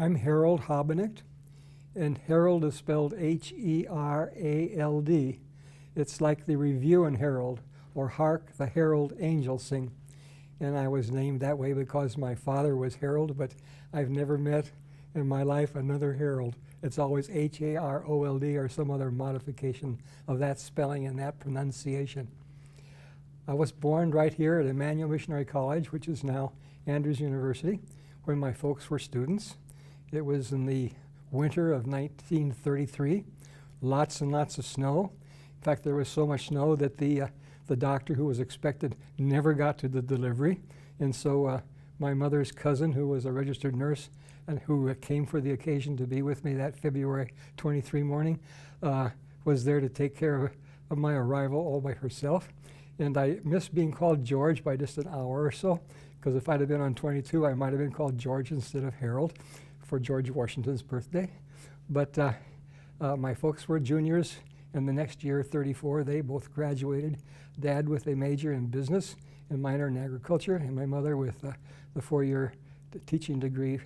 I'm Herald Habenicht, and Herald is spelled H-E-R-A-L-D. It's like the Review and Herald, or Hark the Herald Angels Sing. And I was named that way because my father was Herald, but I've never met in my life another Herald. It's always H-A-R-O-L-D or some other modification of that spelling and that pronunciation. I was born right here at Emmanuel Missionary College, which is now Andrews University, where my folks were students. It was in the winter of 1933, lots and lots of snow. In fact, there was so much snow that the doctor who was expected never got to the delivery. And so my mother's cousin, who was a registered nurse and who came for the occasion to be with me that February 23 morning, was there to take care of my arrival all by herself. And I missed being called George by just an hour or so, because if I'd have been on 22, I might have been called George instead of Harold for George Washington's birthday. But my folks were juniors, and the next year, 34, they both graduated. Dad with a major in business and minor in agriculture, and my mother with the 4-year teaching degree.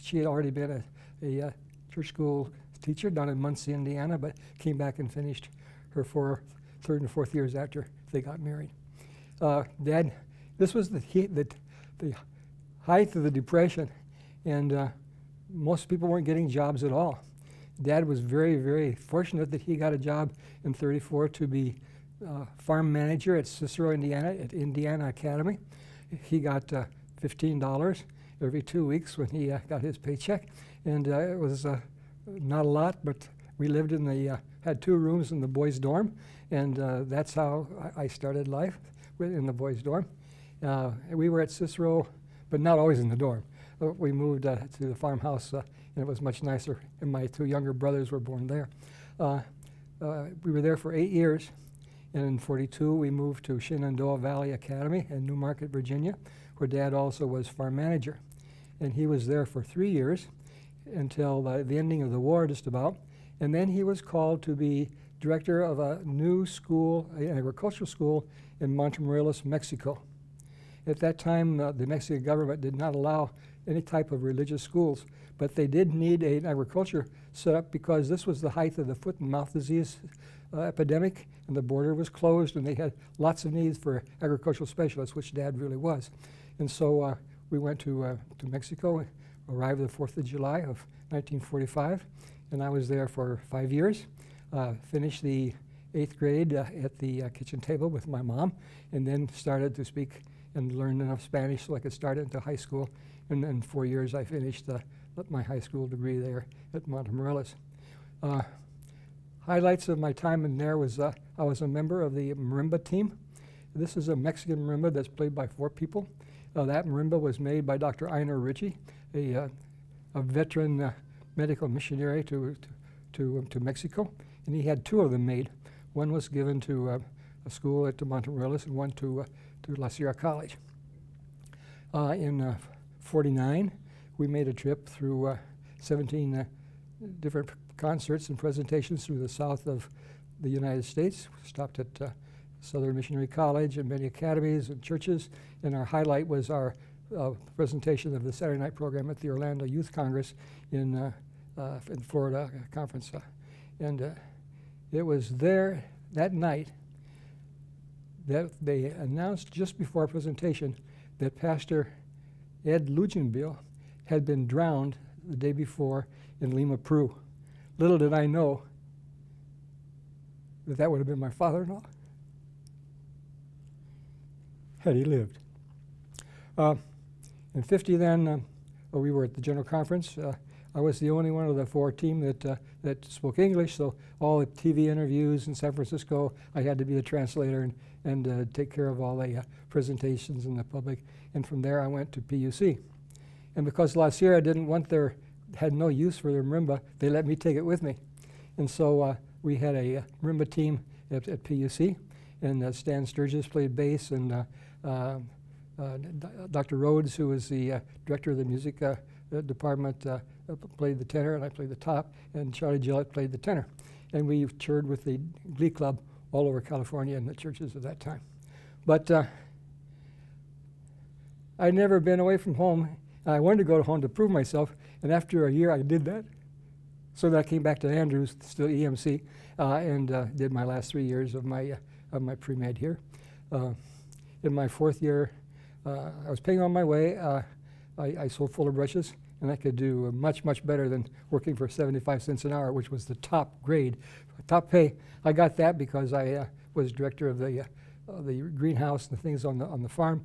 She had already been a church school teacher down in Muncie, Indiana, but came back and finished her third and fourth years after they got married. Dad, this was the height of the Depression, and most people weren't getting jobs at all. Dad was very, very fortunate that he got a job in 34 to be farm manager at Cicero, Indiana, at Indiana Academy. He got $15 every 2 weeks when he got his paycheck, and it was not a lot, but we lived in had 2 rooms in the boys' dorm, and that's how I started life in the boys' dorm. We were at Cicero, but not always in the dorm. We moved to the farmhouse, and it was much nicer, and my 2 younger brothers were born there. We were there for 8 years, and in 42 we moved to Shenandoah Valley Academy in Newmarket, Virginia, where Dad also was farm manager. And he was there for 3 years until the ending of the war, just about. And then he was called to be director of a new school, an agricultural school in Montemorelos, Mexico. At that time, the Mexican government did not allow any type of religious schools, but they did need an agriculture set up because this was the height of the foot and mouth disease epidemic, and the border was closed, and they had lots of needs for agricultural specialists, which Dad really was. And so we went to Mexico, arrived the 4th of July of 1945, and I was there for 5 years. Finished the 8th grade at the kitchen table with my mom, and then started to speak and learn enough Spanish so I could start into high school. And in 4 years, I finished my high school degree there at Montemorelos. Highlights of my time in there was I was a member of the marimba team. This is a Mexican marimba that's played by 4 people. That marimba was made by Dr. Einar Ritchie, a veteran medical missionary to Mexico, and he had 2 of them made. One was given to a school at Montemorelos and one to La Sierra College. In 49, we made a trip through 17 different concerts and presentations through the south of the United States. We stopped at Southern Missionary College and many academies and churches, and our highlight was our presentation of the Saturday night program at the Orlando Youth Congress in Florida conference. And it was there that night that they announced just before our presentation that Pastor Ed Lugenbiel had been drowned the day before in Lima, Peru. Little did I know that that would have been my father-in-law had he lived. In 50 then, we were at the General Conference. I was the only one of the 4 team that spoke English, so all the TV interviews in San Francisco, I had to be the translator and take care of all the presentations in the public. And from there, I went to PUC. And because La Sierra had no use for their marimba, they let me take it with me. And so we had a marimba team at PUC, and Stan Sturgis played bass, and Dr. Rhodes, who was the director of the music department, played the tenor, and I played the top, and Charlie Gillette played the tenor. And we toured with the Glee Club all over California and the churches at that time. But I'd never been away from home. I wanted to go home to prove myself, and after a year I did that. So then I came back to Andrews, still EMC, and did my last 3 years of my pre-med here. In my 4th year, I was paying on my way. I sold fuller brushes, and I could do much, much better than working for 75 cents an hour, which was the top grade, top pay. I got that because I was director of the greenhouse and the things on the farm,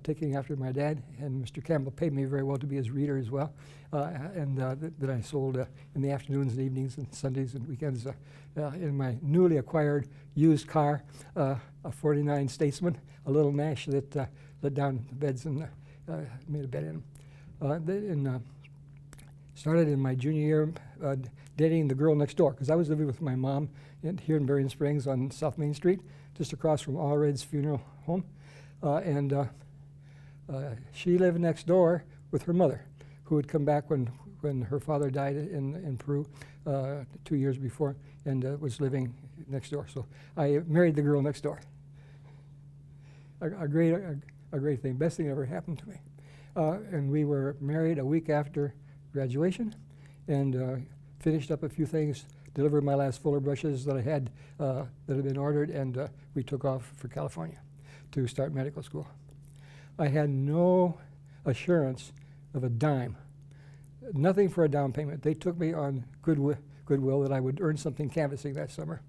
taking after my dad, and Mr. Campbell paid me very well to be his reader as well, and that I sold in the afternoons and evenings and Sundays and weekends in my newly acquired used car, a 49 Statesman, a little Nash that let down the beds and made a bed in them. Started in my junior year dating the girl next door, because I was living with my mom here in Berrien Springs on South Main Street, just across from Allred's funeral home, and she lived next door with her mother, who had come back when her father died in Peru 2 years before, and was living next door. So I married the girl next door. A great thing, best thing ever happened to me. And we were married a week after graduation, and finished up a few things, delivered my last fuller brushes that I had that had been ordered, and we took off for California to start medical school. I had no assurance of a dime, nothing for a down payment. They took me on goodwill that I would earn something canvassing that summer,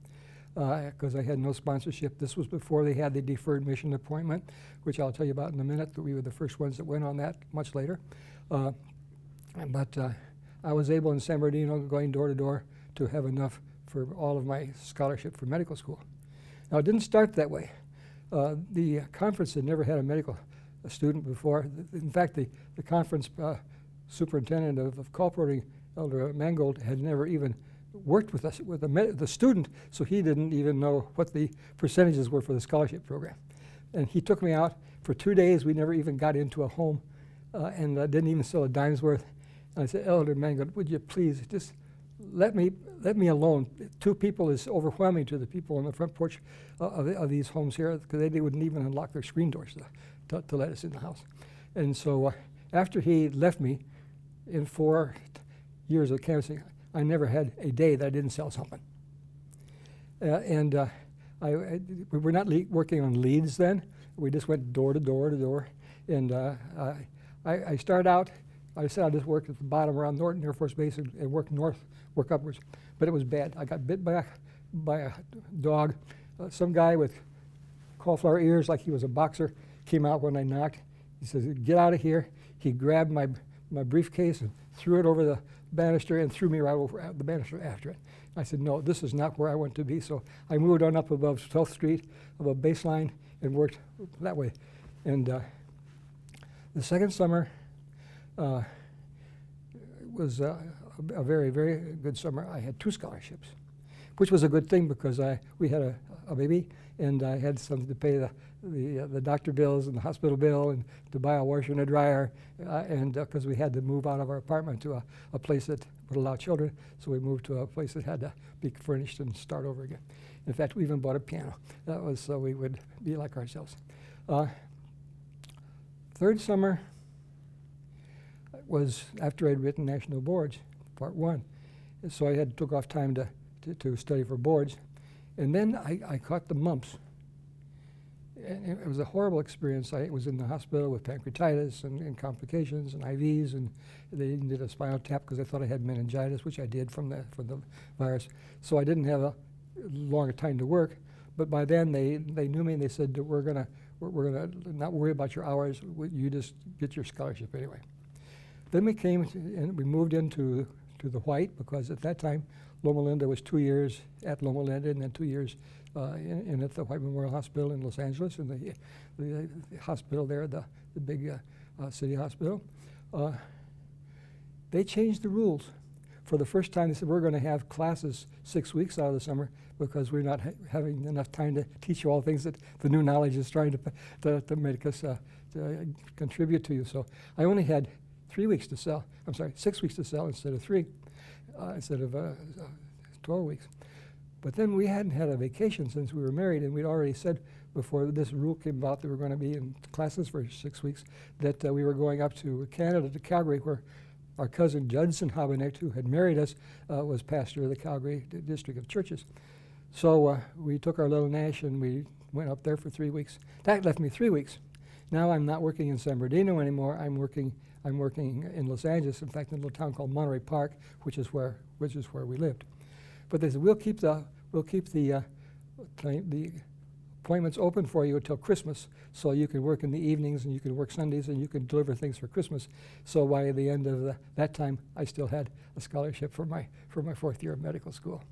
because I had no sponsorship. This was before they had the deferred mission appointment, which I'll tell you about in a minute, that we were the first ones that went on that much later. But I was able in San Bernardino, going door to door, to have enough for all of my scholarship for medical school. Now, it didn't start that way. The conference had never had a medical student before. In fact, the conference superintendent of Colporting, Elder Mangold, had never even worked with us, with the student, so he didn't even know what the percentages were for the scholarship program. And he took me out for 2 days. We never even got into a home, and didn't even sell a dime's worth. And I said, Elder Mangold, would you please just let me alone? 2 people is overwhelming to the people on the front porch of these homes here, because they wouldn't even unlock their screen doors to let us in the house. And so after he left me, in 4 years of canvassing, I never had a day that I didn't sell something. We were not working on leads then. We just went door to door to door. And I started out, I said I just worked at the bottom around Norton Air Force Base and work north, work upwards. But it was bad. I got bit by a dog. Some guy with cauliflower ears, like he was a boxer, came out when I knocked. He says, get out of here. He grabbed my briefcase and threw it over the banister and threw me right over the banister after it. I said, no, this is not where I want to be. So I moved on up above 12th Street, above Baseline, and worked that way. And the second summer was a very, very good summer. I had 2 scholarships, which was a good thing, because we had a baby, and I had something to pay the doctor bills and the hospital bill, and to buy a washer and a dryer, and because we had to move out of our apartment to a place that would allow children, so we moved to a place that had to be furnished and start over again. In fact, we even bought a piano. That was so we would be like ourselves. Third summer was after I'd written National Boards, Part 1. And so I took off time to study for boards. And then I caught the mumps. And it was a horrible experience. I was in the hospital with pancreatitis and complications and IVs, and they even did a spinal tap because they thought I had meningitis, which I did from the virus. So I didn't have a longer time to work. But by then they knew me, and they said, we're gonna not worry about your hours. You just get your scholarship anyway. Then we came and we moved into the White, because at that time Loma Linda was 2 years at Loma Linda, and then 2 years in at the White Memorial Hospital in Los Angeles, and the hospital there, the big city hospital. They changed the rules. For the first time, they said, we're going to have classes 6 weeks out of the summer, because we're not having enough time to teach you all things that the new knowledge is trying to make us to contribute to you. So I only had 3 weeks to sell. I'm sorry, 6 weeks to sell instead of 3, instead of 12 weeks. But then we hadn't had a vacation since we were married, and we'd already said before this rule came about that we were going to be in classes for 6 weeks, that we were going up to Canada, to Calgary, where our cousin Judson Habenicht, who had married us, was pastor of the Calgary district of churches. So we took our little Nash and we went up there for 3 weeks. That left me 3 weeks. Now I'm not working in San Bernardino anymore. I'm working in Los Angeles, in fact, in a little town called Monterey Park, which is where we lived. But they said, we'll keep the appointments open for you until Christmas, so you can work in the evenings and you can work Sundays and you can deliver things for Christmas. So by the end of that time, I still had a scholarship for my 4th year of medical school.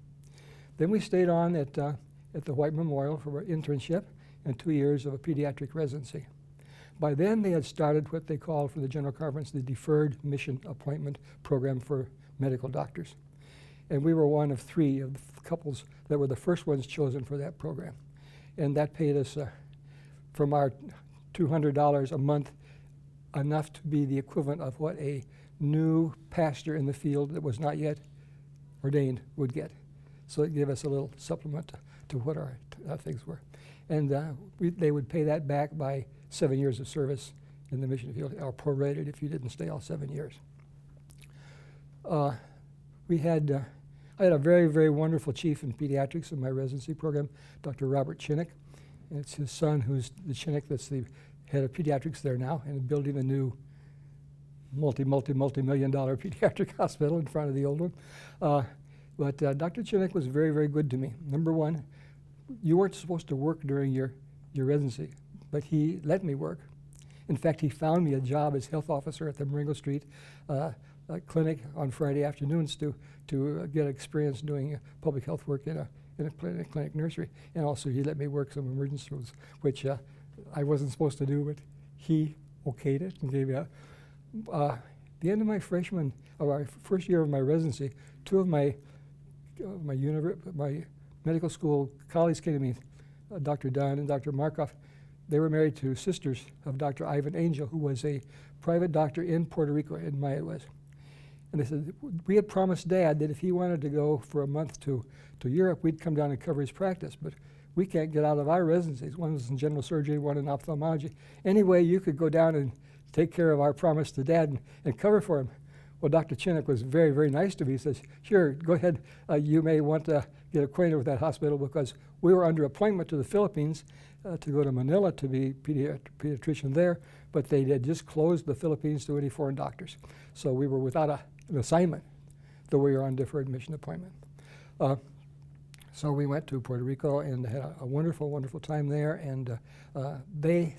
Then we stayed on at the White Memorial for our internship and 2 years of a pediatric residency. By then, they had started what they called for the General Conference the Deferred Mission Appointment Program for medical doctors. And we were one of 3 of the couples that were the first ones chosen for that program. And that paid us from our $200 a month enough to be the equivalent of what a new pastor in the field that was not yet ordained would get. So it gave us a little supplement to what our things were. And they would pay that back by 7 years of service in the mission field, or prorated if you didn't stay all 7 years. I had a very, very wonderful chief in pediatrics in my residency program, Dr. Robert Chinnick. And it's his son who's the Chinnick that's the head of pediatrics there now and building a new multi-million-dollar pediatric hospital in front of the old one. But Dr. Chinnick was very, very good to me. Number one, you weren't supposed to work during your residency, but he let me work. In fact, he found me a job as health officer at the Marengo Street clinic on Friday afternoons to get experience doing public health work in a clinic nursery. And also he let me work some emergency rooms, which I wasn't supposed to do, but he okayed it and gave me a. The end of my first year of my residency, 2 of my medical school colleagues came to me, Dr. Dunn and Dr. Markov. They were married to sisters of Dr. Ivan Angel, who was a private doctor in Puerto Rico, in Maya was. And they said, we had promised Dad that if he wanted to go for a month to Europe, we'd come down and cover his practice, but we can't get out of our residencies. One was in general surgery, one in ophthalmology. Anyway, you could go down and take care of our promise to Dad and cover for him. Well, Dr. Chinnick was very, very nice to me. He says, sure, go ahead. You may want to get acquainted with that hospital because we were under appointment to the Philippines to go to Manila to be pediatrician there, but they had just closed the Philippines to any foreign doctors. So we were without an assignment, though we were on deferred mission appointment. So we went to Puerto Rico and had a wonderful, wonderful time there, and they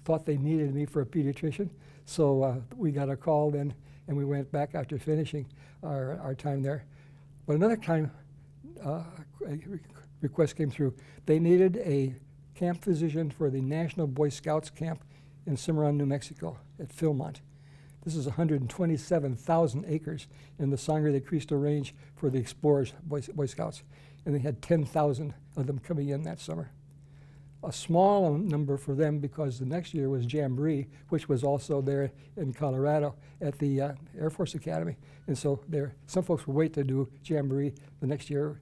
thought they needed me for a pediatrician, so we got a call then, and we went back after finishing our time there. But another time, a request came through. They needed a camp physician for the National Boy Scouts camp in Cimarron, New Mexico at Philmont. This is 127,000 acres in the Sangre de Cristo Range for the Explorers Boy Scouts, and they had 10,000 of them coming in that summer. A small number for them because the next year was Jamboree, which was also there in Colorado at the Air Force Academy. And so some folks would wait to do Jamboree the next year.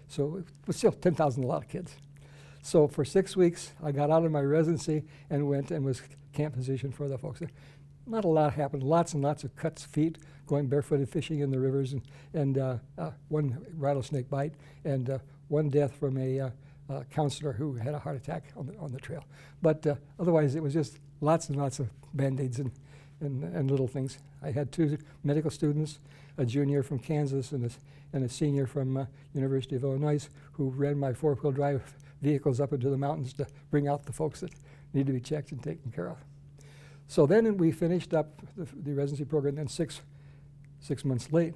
So it was still 10,000, a lot of kids. So for 6 weeks, I got out of my residency and went and was camp physician for the folks there. Not a lot happened. Lots and lots of cuts feet, going barefooted fishing in the rivers, and one rattlesnake bite, and one death from a counselor who had a heart attack on the trail. But otherwise, it was just lots and lots of Band-Aids and little things. I had 2 medical students, a junior from Kansas and a senior from University of Illinois, who ran my 4-wheel drive vehicles up into the mountains to bring out the folks that need to be checked and taken care of. So then we finished up the residency program then six months late.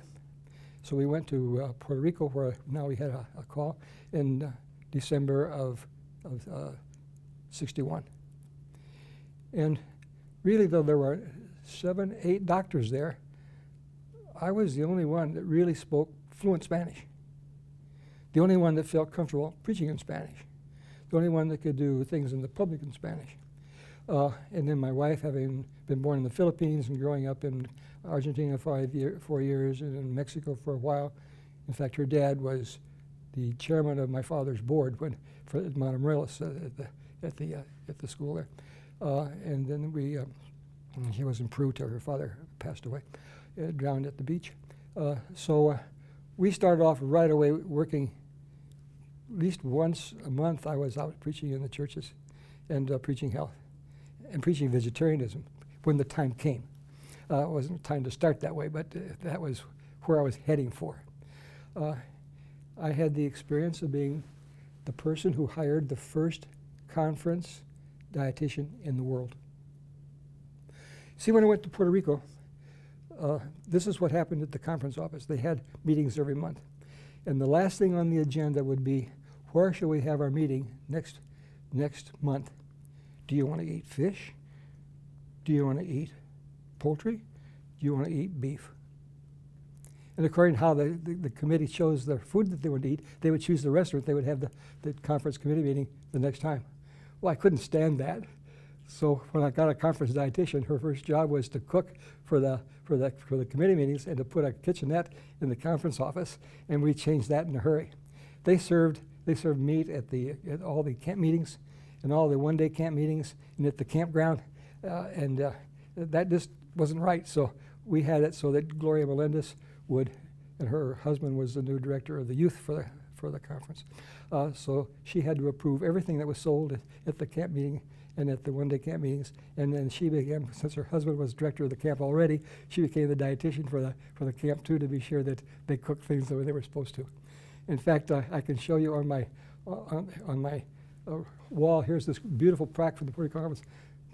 So we went to Puerto Rico, where now we had a call in December of 61. And really, though there were 7, 8 doctors there, I was the only one that really spoke fluent Spanish. The only one that felt comfortable preaching in Spanish. The only one that could do things in the public in Spanish. And then my wife, having been born in the Philippines and growing up in Argentina 4 years and in Mexico for a while. In fact, her dad was the chairman of my father's board for Mount Amaryllis at the school there. And then she was in Peru till her father passed away, drowned at the beach. So we started off right away working. At least once a month I was out preaching in the churches and preaching health and preaching vegetarianism when the time came. It wasn't time to start that way, but that was where I was heading for. I had the experience of being the person who hired the first conference dietitian in the world. See, when I went to Puerto Rico, this is what happened at the conference office. They had meetings every month. And the last thing on the agenda would be, where shall we have our meeting next month? Do you want to eat fish? Do you want to eat poultry? Do you want to eat beef? And according to how the committee chose the food that they would eat, they would choose the restaurant. They would have the conference committee meeting the next time. Well, I couldn't stand that. So when I got a conference dietitian, her first job was to cook for the committee meetings and to put a kitchenette in the conference office, and we changed that in a hurry. They served meat at all the camp meetings and all the one-day camp meetings and at the campground, and that just wasn't right. So we had it so that Gloria Melendez would, and her husband was the new director of the youth for the conference. So she had to approve everything that was sold at the camp meeting and at the one-day camp meetings, and then she began, since her husband was director of the camp already, she became the dietitian for the camp too, to be sure that they cooked things the way they were supposed to. In fact, I can show you on my wall. Here's this beautiful plaque from the Puerto Rico Conference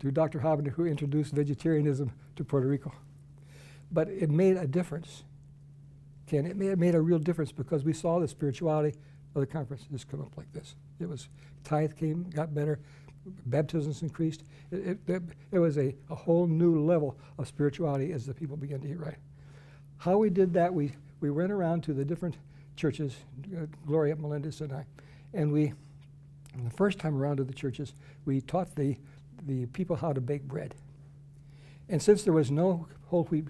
to Dr. Habenicht, who introduced vegetarianism to Puerto Rico. But it made a difference. Ken, it made a real difference because we saw the spirituality of the conference just come up like this. It was tithe got better. Baptisms increased. It was a whole new level of spirituality as the people began to eat right. How we did that, we went around to the different churches, Gloria Melendez and I, and the first time around to the churches, we taught the people how to bake bread. And since there was no whole wheat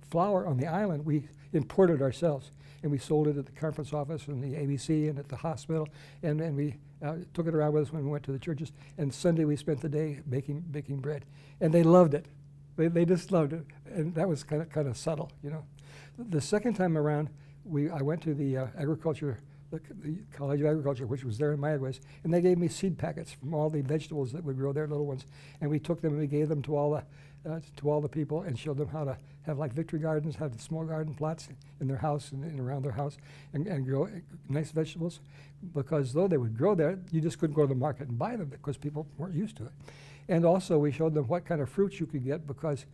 flour on the island, we imported ourselves, and we sold it at the conference office and the ABC and at the hospital, and we took it around with us when we went to the churches. And Sunday we spent the day baking bread, and they loved it. They just loved it, and that was kind of subtle, you know. The second time around, I went to the agriculture, the College of Agriculture, which was there in Mayagüez, and they gave me seed packets from all the vegetables that would grow there, little ones, and we took them and we gave them to all the people and showed them how to have like victory gardens, have small garden plots in their house and around their house, and grow nice vegetables, because though they would grow there, you just couldn't go to the market and buy them because people weren't used to it. And also we showed them what kind of fruits you could get, because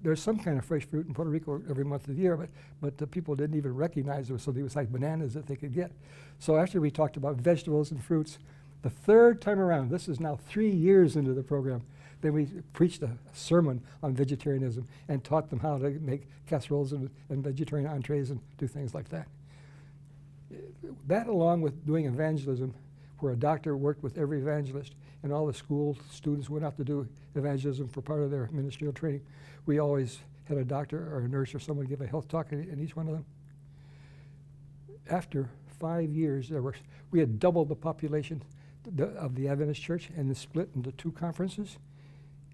there's some kind of fresh fruit in Puerto Rico every month of the year, but the people didn't even recognize it, so it was like bananas that they could get. So after we talked about vegetables and fruits, the third time around, this is now 3 years into the program, then we preached a sermon on vegetarianism and taught them how to make casseroles and vegetarian entrees and do things like that. That, along with doing evangelism, where a doctor worked with every evangelist, and all the school students went out to do evangelism for part of their ministerial training. We always had a doctor or a nurse or someone give a health talk in each one of them. After 5 years, we had doubled the population of the Adventist church, and it split into 2 conferences.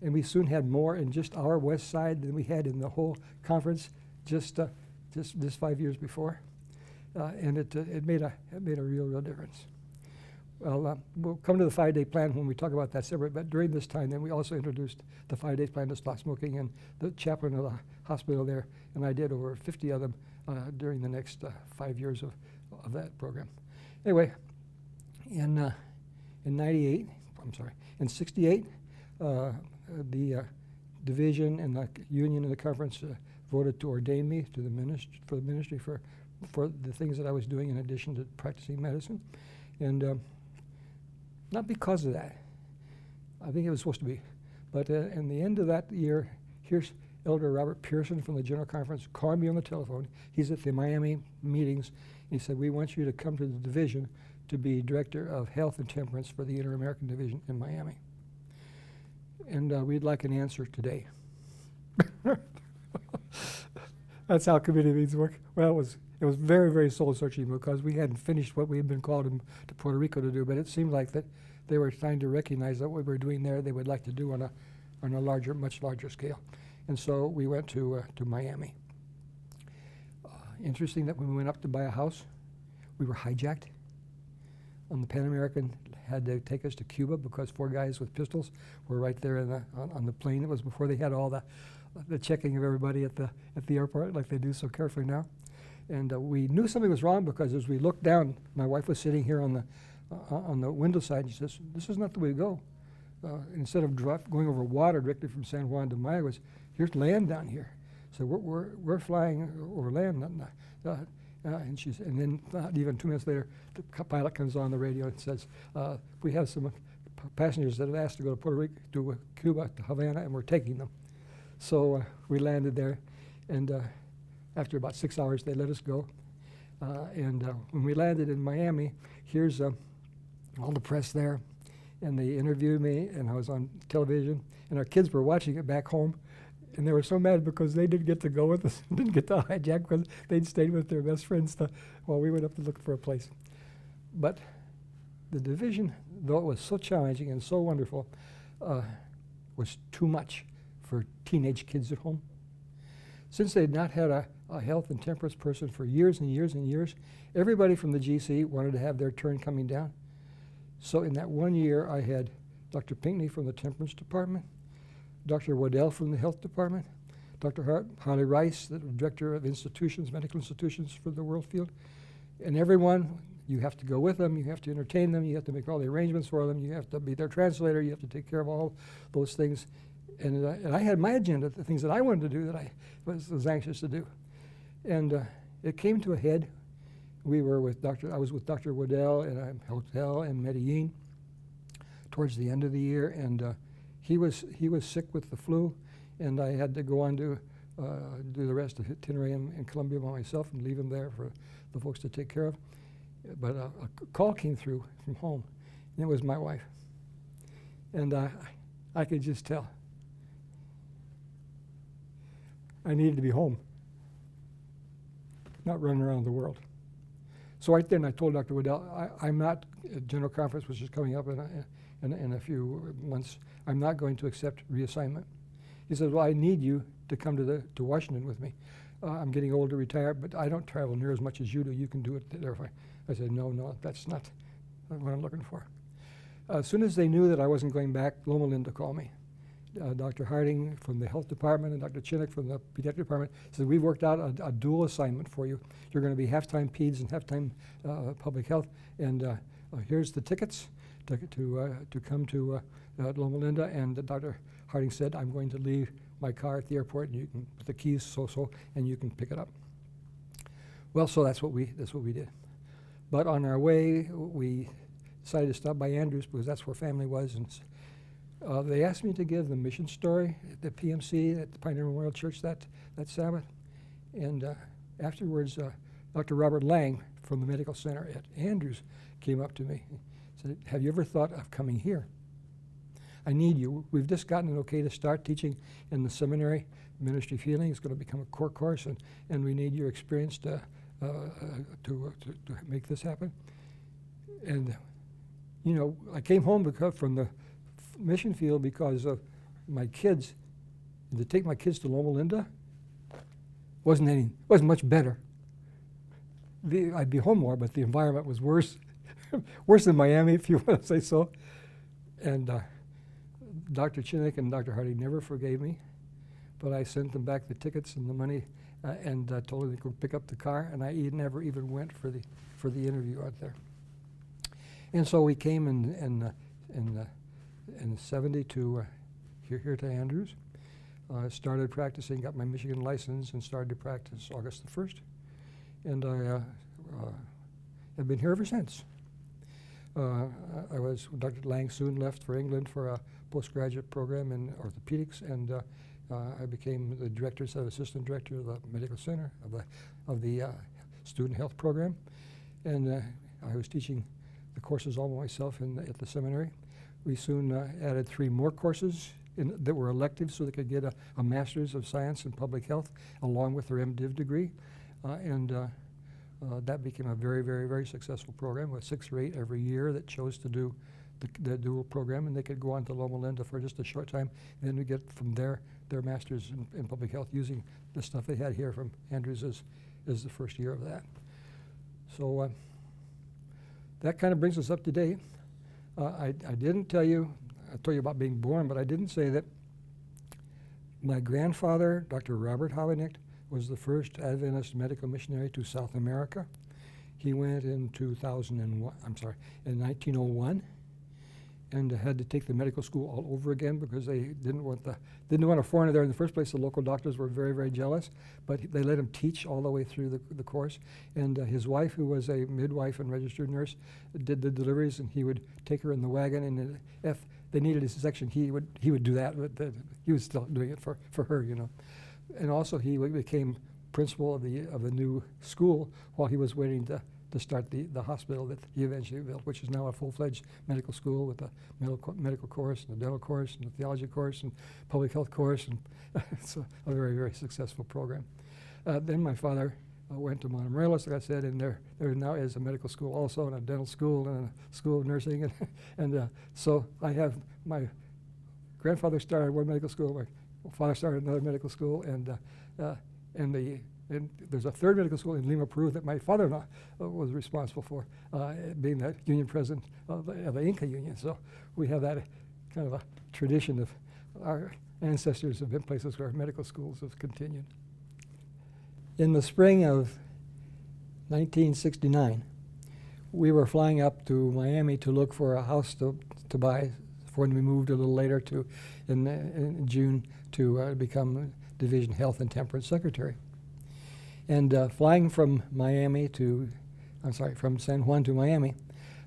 And we soon had more in just our west side than we had in the whole conference just 5 years before. And it made a real difference. Well, we'll come to the 5-day plan when we talk about that separate, but during this time then we also introduced the 5-day plan to stop smoking, and the chaplain of the hospital there, and I did over 50 of them during the next 5 years of that program. Anyway, in 68, the division and the union and the conference voted to ordain me to the ministry for the things that I was doing in addition to practicing medicine. And not because of that. I think it was supposed to be. But in the end of that year, here's Elder Robert Pearson from the General Conference called me on the telephone. He's at the Miami meetings. He said, we want you to come to the division to be Director of Health and Temperance for the Inter-American Division in Miami. And we'd like an answer today. That's how committee meetings work. Well, It was very, very soul-searching because we hadn't finished what we had been called to Puerto Rico to do, but it seemed like that they were trying to recognize that what we were doing there they would like to do on a larger, much larger scale. And so we went to Miami. Interesting that when we went up to buy a house, we were hijacked. The Pan American had to take us to Cuba because 4 guys with pistols were right there on the plane. It was before they had all the checking of everybody at the airport like they do so carefully now. And we knew something was wrong because as we looked down, my wife was sitting here on the window side, and she says, "This is not the way to go. Instead of going over water directly from San Juan to Mayaguez, here's land down here. So we're flying over land." And then not even 2 minutes later, the pilot comes on the radio and says, "We have some passengers that have asked to go to Puerto Rico, to Cuba, to Havana, and we're taking them." So we landed there, and after about 6 hours, they let us go. And when we landed in Miami, here's all the press there, and they interviewed me, and I was on television, and our kids were watching it back home. And they were so mad because they didn't get to go with us, didn't get to hijack because they'd stayed with their best friends while we went up to look for a place. But the division, though it was so challenging and so wonderful, was too much for teenage kids at home. Since they'd not had a health and temperance person for years and years and years, everybody from the GC wanted to have their turn coming down. So in that 1 year, I had Dr. Pinckney from the temperance department, Dr. Waddell from the health department, Dr. Harley Rice, the director of institutions, medical institutions for the world field, and everyone, you have to go with them, you have to entertain them, you have to make all the arrangements for them, you have to be their translator, you have to take care of all those things. And I had my agenda, the things that I wanted to do that I was anxious to do. And it came to a head. I was with Dr. Waddell in a hotel in Medellin towards the end of the year, and he was sick with the flu, and I had to go on to do the rest of the itinerary in Colombia by myself and leave him there for the folks to take care of. But a call came through from home, and it was my wife. And I could just tell I needed to be home, not running around the world. So right then I told Dr. Waddell, I'm not, General Conference, which is coming up in a few months, I'm not going to accept reassignment. He said, well, I need you to come to Washington with me. I'm getting old to retire, but I don't travel near as much as you do. You can do it there. I said, no, that's not what I'm looking for. As soon as they knew that I wasn't going back, Loma Linda called me. Dr. Harding from the health department and Dr. Chinnick from the pediatric department said, we've worked out a dual assignment for you. You're going to be half-time peds and half-time public health, and here's the tickets to come to Loma Linda. And Dr. Harding said, I'm going to leave my car at the airport, and you can put the keys and you can pick it up. Well, so that's what we did. But on our way, we decided to stop by Andrews because that's where family was, and they asked me to give the mission story at the PMC at the Pioneer Memorial Church that Sabbath. And afterwards, Dr. Robert Lang from the medical center at Andrews came up to me and said, have you ever thought of coming here? I need you. We've just gotten an okay to start teaching in the seminary. Ministry of Healing is going to become a core course, and we need your experience to make this happen. And, you know, I came home from the mission field because of my kids. And to take my kids to Loma Linda wasn't much better. I'd be home more, but the environment was worse, worse than Miami, if you want to say so. And Dr. Chinnick and Dr. Hardy never forgave me, but I sent them back the tickets and the money and told them they could pick up the car, and I never even went for the interview out there. And so we came in 70 to here to Andrews. Started practicing, got my Michigan license, and started to practice August the 1st. And I have been here ever since. Dr. Lang soon left for England for a postgraduate program in orthopedics, and I became the director, assistant director of the medical center of the student health program. And I was teaching the courses all by myself at the seminary. We soon added 3 more courses that were elective so they could get a Master's of Science in Public Health along with their MDiv degree. And That became a very, very, very successful program with 6 or 8 every year that chose to do the dual program, and they could go on to Loma Linda for just a short time, and then we get from there their master's in public health using the stuff they had here from Andrews as the first year of that. So that kind of brings us up to date. I didn't tell you, I told you about being born, but I didn't say that my grandfather, Dr. Robert Habenicht, was the first Adventist medical missionary to South America. He went in 1901, and had to take the medical school all over again because they didn't want a foreigner there in the first place. The local doctors were very, very jealous, but they let him teach all the way through the course. And his wife, who was a midwife and registered nurse, did the deliveries, and he would take her in the wagon, and if they needed a C-section, he would do that, but he was still doing it for her, you know. And also he became principal of the new school while he was waiting to start the hospital that he eventually built, which is now a full-fledged medical school with a medical course and a dental course and a theology course and public health course, and it's a very, very successful program. Then my father went to Morelos, like I said, and there now is a medical school also, and a dental school and a school of nursing, and so I have my grandfather started one medical school, my father started another medical school, and there's a third medical school in Lima, Peru that my father-in-law was responsible for, being the union president of the Inca Union. So we have that kind of a tradition of our ancestors have been places where medical schools have continued. In the spring of 1969, we were flying up to Miami to look for a house to buy for when we moved a little later in June to become Division Health and Temperance Secretary. And flying from from San Juan to Miami,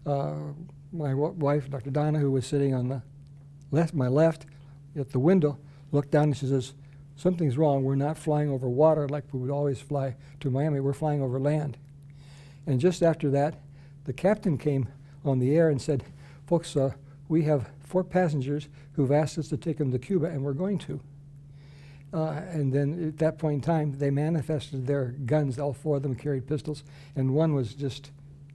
my wife, Dr. Donna, who was sitting on my left at the window, looked down and she says, "Something's wrong. We're not flying over water like we would always fly to Miami. We're flying over land." And just after that, the captain came on the air and said, "Folks, we have 4 passengers who've asked us to take them to Cuba, and we're going to." And then at that point in time, they manifested their guns. All 4 of them carried pistols, and one was just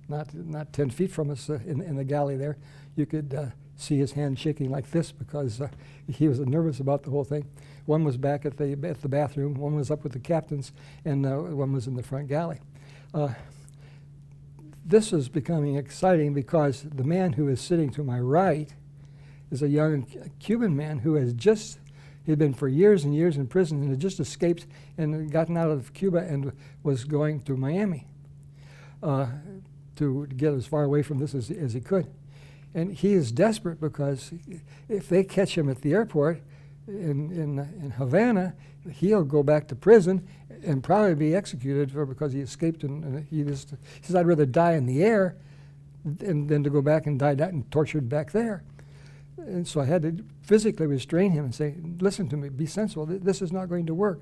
not 10 feet from us in the galley there. You could see his hand shaking like this because he was nervous about the whole thing. One was back at the bathroom, one was up with the captains, and one was in the front galley. This is becoming exciting because the man who is sitting to my right is a young Cuban man who he'd been for years and years in prison and had just escaped and had gotten out of Cuba and was going to Miami to get as far away from this as he could. And he is desperate because if they catch him at the airport in Havana, he'll go back to prison and probably be executed because he escaped. And he says, "I'd rather die in the air than to go back and die and tortured back there." And so I had to physically restrain him and say, "Listen to me, be sensible. This is not going to work.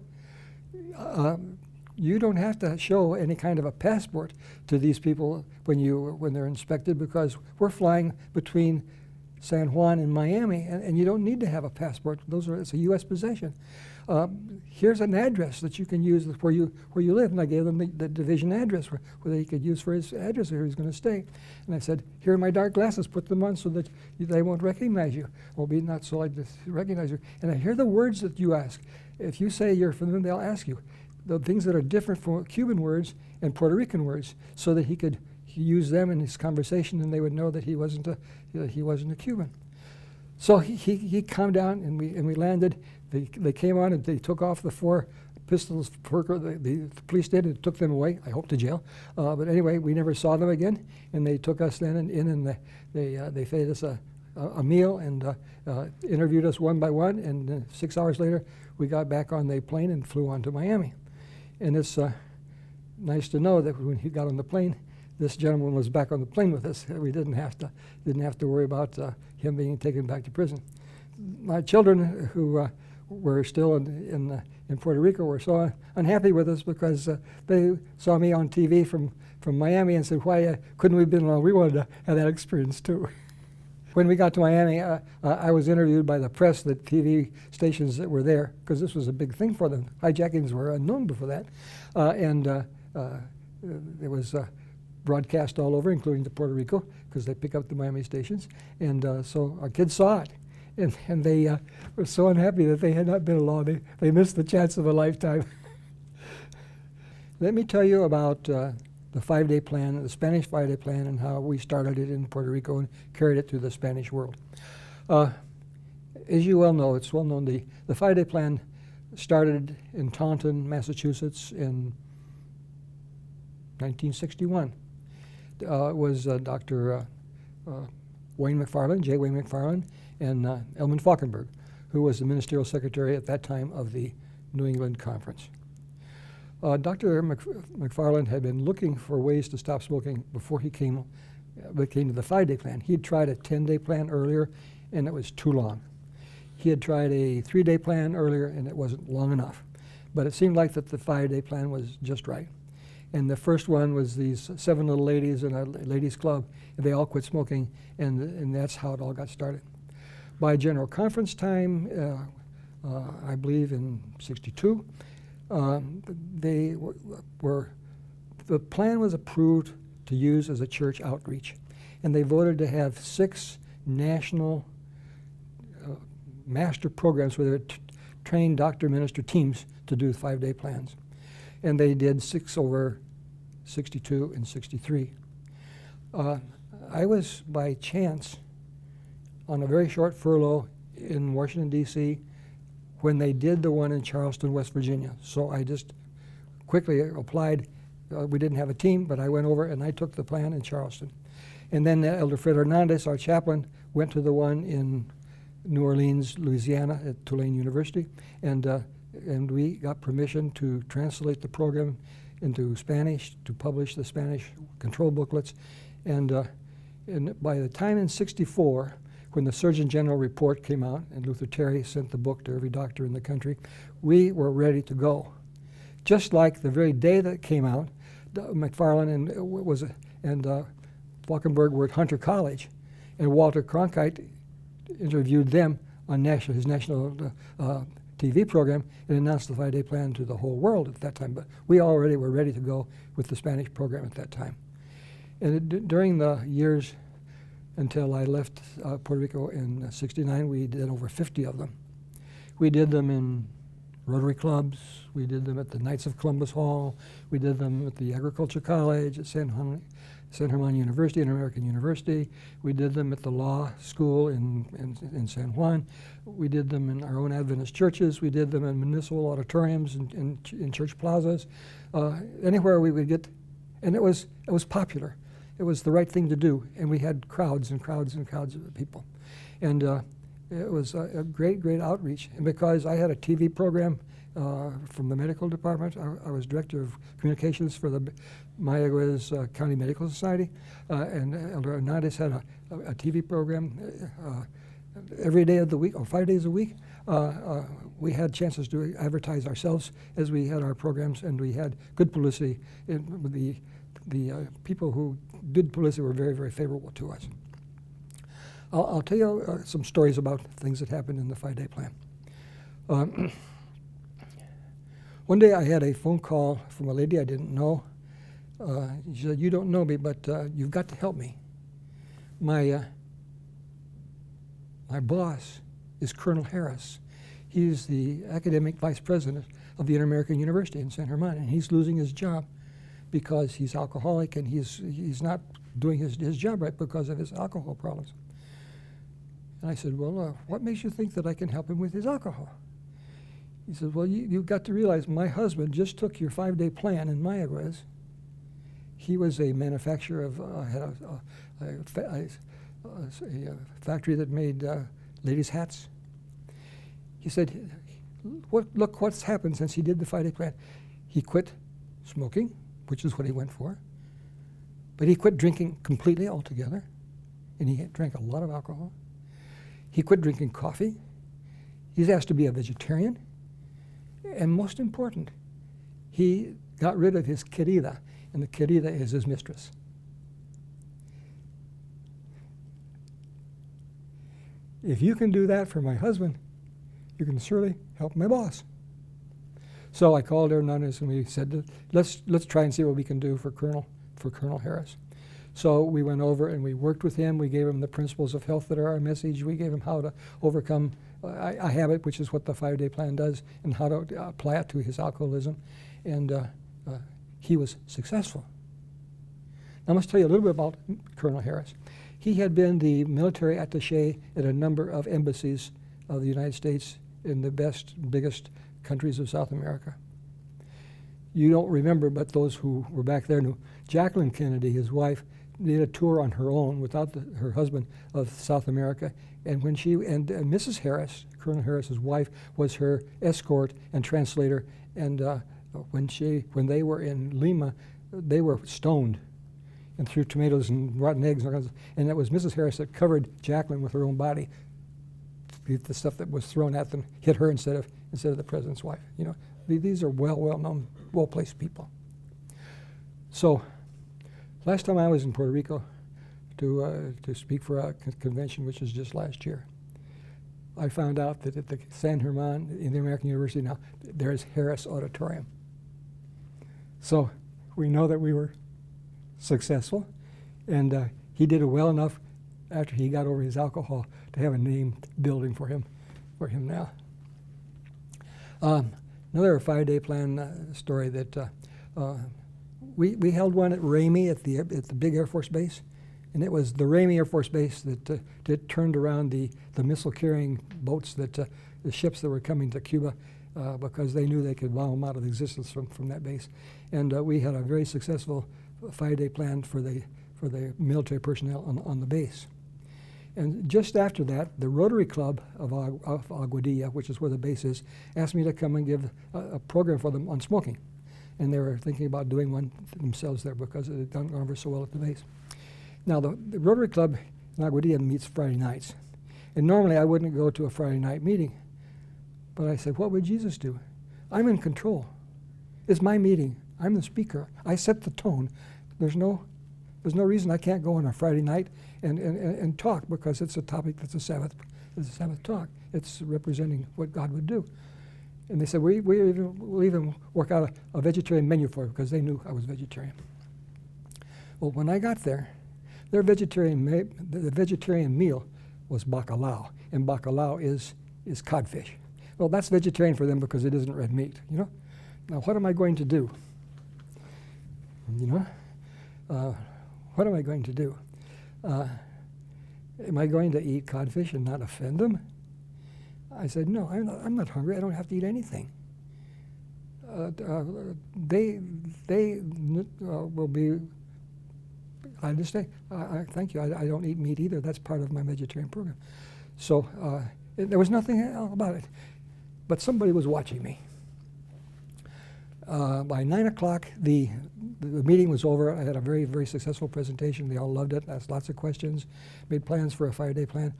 You don't have to show any kind of a passport to these people when they're inspected because we're flying between San Juan and Miami, and you don't need to have a passport. It's a U.S. possession. Here's an address that you can use where you live." And I gave them the division address where they could use for his address where he's going to stay. And I said, "Here are my dark glasses. Put them on so that they won't recognize you. Well, be not so like to recognize you. And I hear the words that you ask. If you say you're from them, they'll ask you the things that are different from Cuban words and Puerto Rican words, so that he could use them in his conversation, and they would know that he wasn't a Cuban." So he calmed down, and we landed. They came on and they took off the 4 pistols. The police did, and took them away. I hope to jail. But anyway, we never saw them again, and they took us then and they fed us a meal and interviewed us one by one. And 6 hours later, we got back on the plane and flew on to Miami. And it's nice to know that when he got on the plane, this gentleman was back on the plane with us. We didn't have to worry about him being taken back to prison. My children, who were still in Puerto Rico, were so unhappy with us because they saw me on TV from Miami and said, "Why couldn't we have been along? We wanted to have that experience too." When we got to Miami, I was interviewed by the press, the TV stations that were there, because this was a big thing for them. Hijackings were unknown before that. it was broadcast all over, including to Puerto Rico, because they pick up the Miami stations. And so our kids saw it. And they were so unhappy that they had not been along. They missed the chance of a lifetime. Let me tell you about the 5-day plan, the Spanish 5-day plan, and how we started it in Puerto Rico and carried it to the Spanish world. As you well know, it's well known, the 5-day plan started in Taunton, Massachusetts in 1961. It was Dr. Wayne McFarland, J. Wayne McFarland, and Elman Falkenberg, who was the ministerial secretary at that time of the New England Conference. Dr. McFarland had been looking for ways to stop smoking before he came to the 5-day plan. He had tried a 10-day plan earlier, and it was too long. He had tried a 3-day plan earlier, and it wasn't long enough. But it seemed like that the 5-day plan was just right. And the first one was these 7 little ladies in a ladies' club, and they all quit smoking, and that's how it all got started. By General Conference time, I believe in '62, the plan was approved to use as a church outreach, and they voted to have 6 national master programs where they would train doctor-minister teams to do 5-day plans. And they did 6 over '62 and '63. I was, by chance, on a very short furlough in Washington, D.C., when they did the one in Charleston, West Virginia. So I just quickly applied. We didn't have a team, but I went over and I took the plan in Charleston. And then Elder Fred Hernandez, our chaplain, went to the one in New Orleans, Louisiana, at Tulane University, and we got permission to translate the program into Spanish, to publish the Spanish control booklets. And by the time in '64, when the Surgeon General report came out, and Luther Terry sent the book to every doctor in the country, we were ready to go. Just like the very day that it came out, McFarland and Falkenberg were at Hunter College, and Walter Cronkite interviewed them on his national TV program and announced the 5-day plan to the whole world at that time. But we already were ready to go with the Spanish program at that time. And during the years until I left Puerto Rico in '69, we did over 50 of them. We did them in Rotary clubs. We did them at the Knights of Columbus Hall. We did them at the Agriculture College, at San German University, Inter-American University. We did them at the law school in San Juan. We did them in our own Adventist churches. We did them in municipal auditoriums and in church plazas. Anywhere we would get, and it was popular. It was the right thing to do, and we had crowds and crowds and crowds of people. And it was a great, great outreach. And because I had a TV program from the medical department, I was director of communications for the Mayagüez County Medical Society, and Elder Hernandez had a TV program every day of the week, or 5 days a week. We had chances to advertise ourselves as we had our programs, and we had good publicity. The people who did publicity were very, very favorable to us. I'll tell you some stories about things that happened in the 5-day plan. One day I had a phone call from a lady I didn't know. She said, "You don't know me, but you've got to help me. My boss is Colonel Harris. He's the academic vice president of the Inter-American University in San German, and he's losing his job because he's alcoholic, and he's not doing his job right because of his alcohol problems." And I said, "Well, what makes you think that I can help him with his alcohol?" He said, "Well, you've got to realize my husband just took your 5-day plan in Mayagüez. He was a manufacturer of, had a factory that made ladies' hats. He said, look what's happened since he did the 5-day plan. He quit smoking, which is what he went for, but he quit drinking completely altogether, and he drank a lot of alcohol. He quit drinking coffee. He's asked to be a vegetarian. And most important, he got rid of his querida, and the querida is his mistress. If you can do that for my husband, you can surely help my boss." So I called our nuns and we said, let's try and see what we can do for Colonel Harris. So we went over and we worked with him. We gave him the principles of health that are our message. We gave him how to overcome a habit, which is what the 5-day plan does, and how to apply it to his alcoholism. And he was successful. Now I must tell you a little bit about Colonel Harris. He had been the military attaché at a number of embassies of the United States in the biggest countries of South America. You don't remember, but those who were back there knew. Jacqueline Kennedy, his wife, did a tour on her own without her husband of South America. And when Mrs. Harris, Colonel Harris's wife, was her escort and translator. And when they were in Lima, they were stoned and threw tomatoes and rotten eggs. And it was Mrs. Harris that covered Jacqueline with her own body. The stuff that was thrown at them hit her instead of the president's wife. You know, these are well-known, well-placed people. So, last time I was in Puerto Rico to speak for a convention, which was just last year, I found out that at the San Germán in the American University now, there is Harris Auditorium. So we know that we were successful, and he did it well enough after he got over his alcohol to have a named building for him now. Another 5-day plan story that we held one at Ramey at the big Air Force base, and it was the Ramey Air Force Base that turned around the missile-carrying boats the ships that were coming to Cuba because they knew they could wow them out of existence from that base. And we had a very successful 5-day plan for the military personnel on the base. And just after that, the Rotary Club of Aguadilla, which is where the base is, asked me to come and give a program for them on smoking. And they were thinking about doing one themselves there because it had gone over so well at the base. Now, the Rotary Club in Aguadilla meets Friday nights. And normally I wouldn't go to a Friday night meeting. But I said, what would Jesus do? I'm in control. It's my meeting. I'm the speaker. I set the tone. There's no reason I can't go on a Friday night and talk because it's a topic that's a Sabbath talk. It's representing what God would do. And they said, we'll even work out a vegetarian menu for you because they knew I was vegetarian. Well, when I got there, the vegetarian meal was bacalao, and bacalao is codfish. Well, that's vegetarian for them because it isn't red meat, you know? Now, what am I going to do? You know? What am I going to do? Am I going to eat codfish and not offend them? I said, no, I'm not hungry. I don't have to eat anything. They will be glad to stay. Thank you. I don't eat meat either. That's part of my vegetarian program. So there was nothing about it. But somebody was watching me. By 9 o'clock, the meeting was over. I had a very, very successful presentation. They all loved it, asked lots of questions, made plans for a 5-day plan.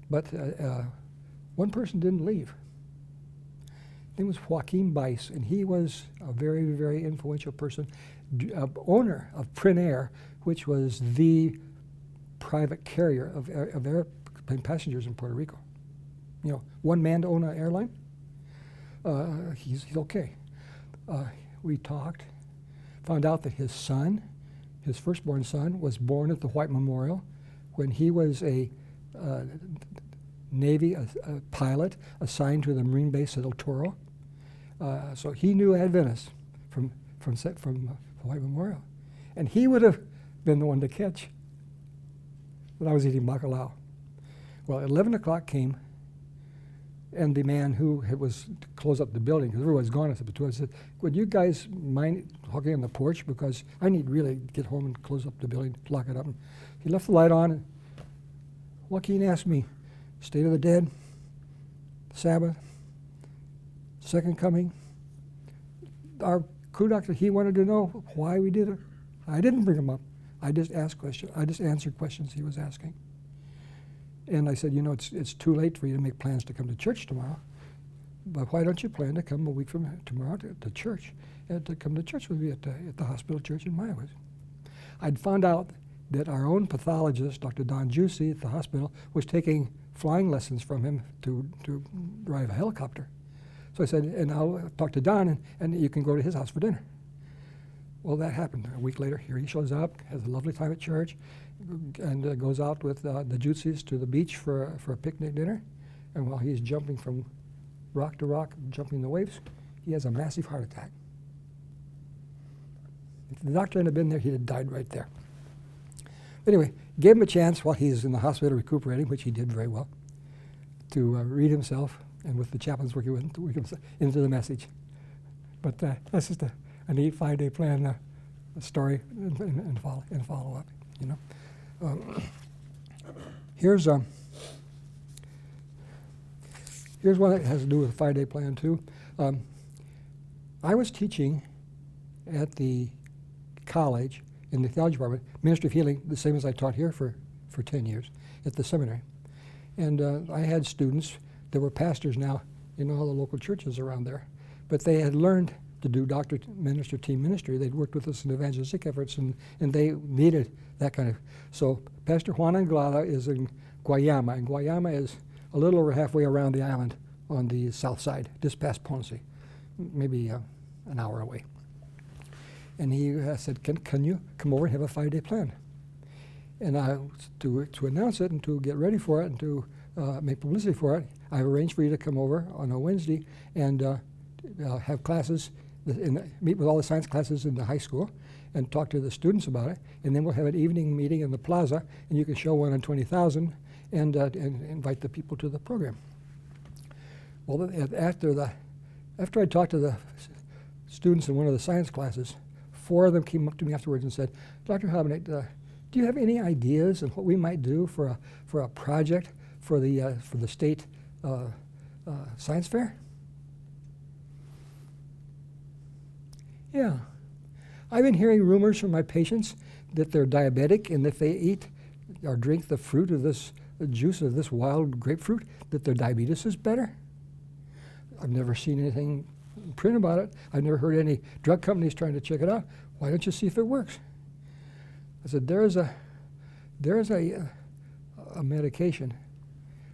But one person didn't leave. His name was Joaquin Bice, and he was a very, very influential person, owner of Print Air, which was the private carrier of airplane passengers in Puerto Rico. You know, one man to own an airline. He's okay. We talked, found out that his son, his firstborn son, was born at the White Memorial when he was a Navy pilot assigned to the Marine base at El Toro. So he knew Adventists from White Memorial. And he would have been the one to catch that I was eating bacalao. Well, 11 o'clock came, and the man who was to close up the building, because everyone's gone at the 2, I said, would you guys mind walking on the porch? Because I need really to get home and close up the building, lock it up. And he left the light on, and Joaquin asked me, State of the Dead, Sabbath, Second Coming. Our crew doctor, he wanted to know why we did it. I didn't bring him up. I just asked questions. I just answered questions he was asking. And I said, you know, it's too late for you to make plans to come to church tomorrow, but why don't you plan to come a week from tomorrow to church, and to come to church with me at the hospital church in Maya. I'd found out that our own pathologist, Dr. Don Juicy at the hospital, was taking flying lessons from him to drive a helicopter. So I said, and I'll talk to Don, and you can go to his house for dinner. Well, that happened. A week later, here he shows up, has a lovely time at church, and goes out with the Jutsis to the beach for a picnic dinner. And while he's jumping from rock to rock, jumping the waves, he has a massive heart attack. If the doctor hadn't been there, he'd have died right there. Anyway, gave him a chance while he's in the hospital recuperating, which he did very well, to read himself, and with the chaplains working with him, to work himself into the message. But that's just a neat 5-day plan, a story, and follow up. You know, here's one that has to do with a 5-day plan too. I was teaching at the college in the theology department, Ministry of Healing, the same as I taught here for 10 years at the seminary. And I had students that were pastors now in all the local churches around there, but they had learned to do doctor, minister, team ministry. They'd worked with us in evangelistic efforts, and they needed that kind of. So Pastor Juan Anglada is in Guayama, and Guayama is a little over halfway around the island on the south side, just past Ponce, maybe an hour away. And he said, can you come over and have a 5-day plan? And to announce it and to get ready for it and to make publicity for it, I've arranged for you to come over on a Wednesday and have classes, meet with all the science classes in the high school and talk to the students about it. And then we'll have an evening meeting in the plaza, and you can show 1 on 20,000 and invite the people to the program. Well, after I talked to the students in one of the science classes, 4 of them came up to me afterwards and said, Dr. Habenicht, do you have any ideas on what we might do for a project for the state science fair? Yeah. I've been hearing rumors from my patients that they're diabetic, and if they eat or drink the fruit of this juice of this wild grapefruit, that their diabetes is better. I've never seen anything in print about it. I've never heard any drug companies trying to check it out. Why don't you see if it works? I said, there is a medication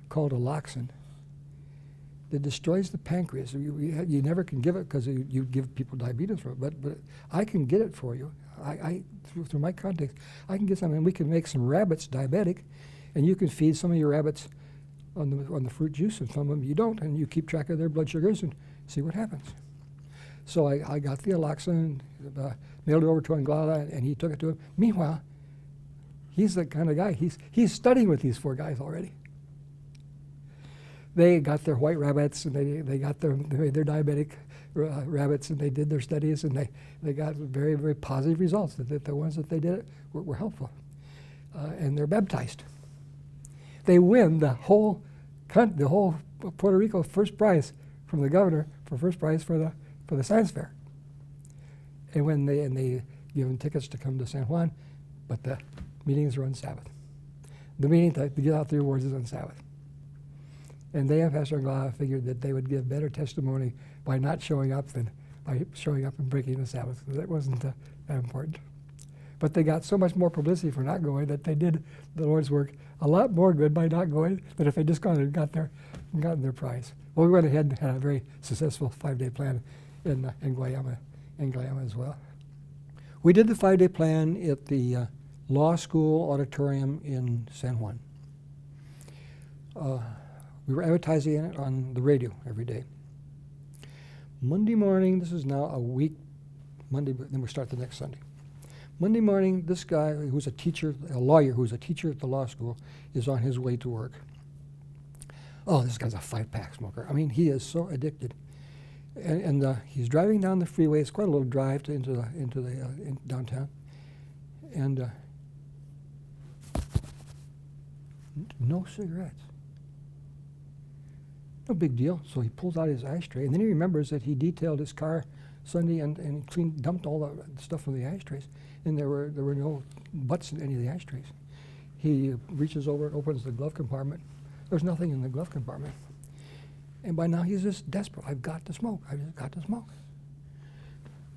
called Aloxin that destroys the pancreas. You never can give it because you give people diabetes for it, but I can get it for you. Through my contacts, I can get some, and we can make some rabbits diabetic, and you can feed some of your rabbits on the fruit juice, and some of them you don't, and you keep track of their blood sugars and see what happens. So I got the Aloxin, mailed it over to Anglada, and he took it to him. Meanwhile, he's the kind of guy, he's studying with these 4 guys already. They got their white rabbits, and they got their diabetic rabbits, and they did their studies, and they got very, very positive results. That the ones that they did it were helpful. And they're baptized. They win the whole Puerto Rico first prize from the governor for first prize for the science fair. And when they give them tickets to come to San Juan, but the meetings are on Sabbath. The meeting to get out the awards is on Sabbath. And they and Pastor Anglada figured that they would give better testimony by not showing up than by showing up and breaking the Sabbath. That wasn't that important. But they got so much more publicity for not going that they did the Lord's work a lot more good by not going than if they just gone and gotten their prize. Well, we went ahead and had a very successful 5-day plan in Guayama as well. We did the 5-day plan at the law school auditorium in San Juan. We were advertising it on the radio every day. Monday morning, this is now a week, Monday, but then we start the next Sunday. Monday morning, this guy who's a teacher, a lawyer who's a teacher at the law school, is on his way to work. Oh, this guy's a 5-pack smoker. I mean, he is so addicted. And he's driving down the freeway. It's quite a little drive into downtown. And no cigarettes. No big deal. So he pulls out his ashtray, and then he remembers that he detailed his car Sunday and dumped all the stuff from the ashtrays, and there were no butts in any of the ashtrays. He reaches over and opens the glove compartment. There's nothing in the glove compartment. And by now he's just desperate. I've got to smoke. I've just got to smoke.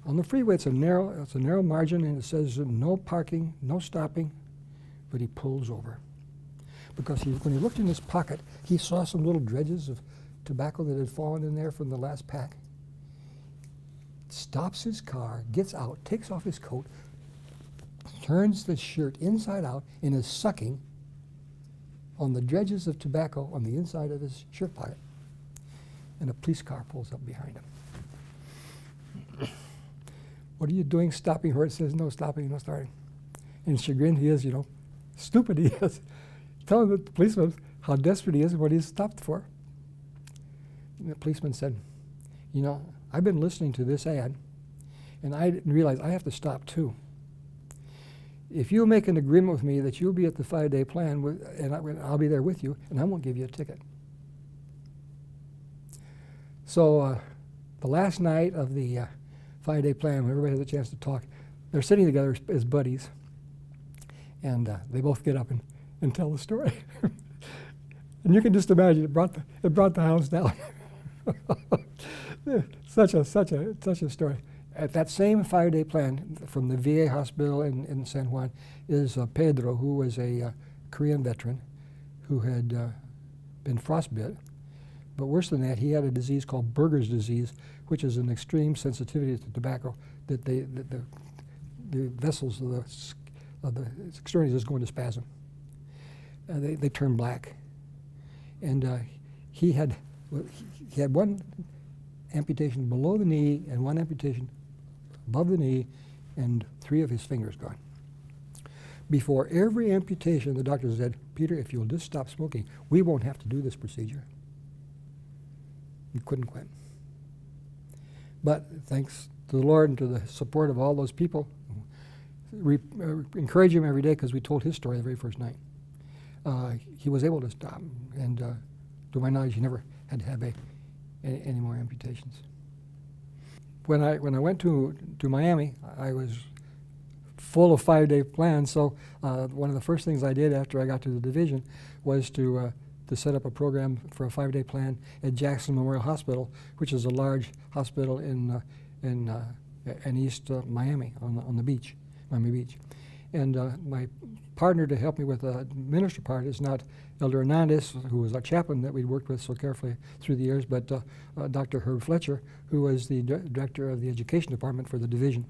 On the freeway, it's a narrow margin, and it says no parking, no stopping, but he pulls over. Because when he looked in his pocket, he saw some little dredges of tobacco that had fallen in there from the last pack, stops his car, gets out, takes off his coat, turns the shirt inside out, and is sucking on the dredges of tobacco on the inside of his shirt pocket. And a police car pulls up behind him. What are you doing stopping where it says no stopping, no starting? And chagrined he is, you know, stupid he is, telling the policeman how desperate he is and what he's stopped for. And the policeman said, you know, I've been listening to this ad, and I didn't realize I have to stop too. If you'll make an agreement with me that you'll be at the 5-day plan, and I'll be there with you, and I won't give you a ticket. So the last night of the 5-day plan, when everybody has a chance to talk, they're sitting together as buddies, and they both get up and tell the story. And you can just imagine it brought the house down. such a story. At that same 5-day plan from the VA hospital in San Juan is Pedro, who was a Korean veteran who had been frostbit. But worse than that, he had a disease called Berger's disease, which is an extreme sensitivity to tobacco, that the vessels of the extremities just go into spasm. They turn black. And he had one amputation below the knee and one amputation above the knee and 3 of his fingers gone. Before every amputation, the doctor said, Peter, if you'll just stop smoking, we won't have to do this procedure. He couldn't quit. But thanks to the Lord and to the support of all those people, encourage him every day, because we told his story the very first night. He was able to stop, and to my knowledge, he never had to have any more amputations. When I went to Miami, I was full of 5-day plans. So one of the first things I did after I got to the division was to set up a program for a 5-day plan at Jackson Memorial Hospital, which is a large hospital in East Miami on the beach, Miami Beach. And my partner to help me with the minister part is not Elder Hernandez, who was our chaplain that we'd worked with so carefully through the years, but Dr. Herb Fletcher, who was the director of the education department for the division.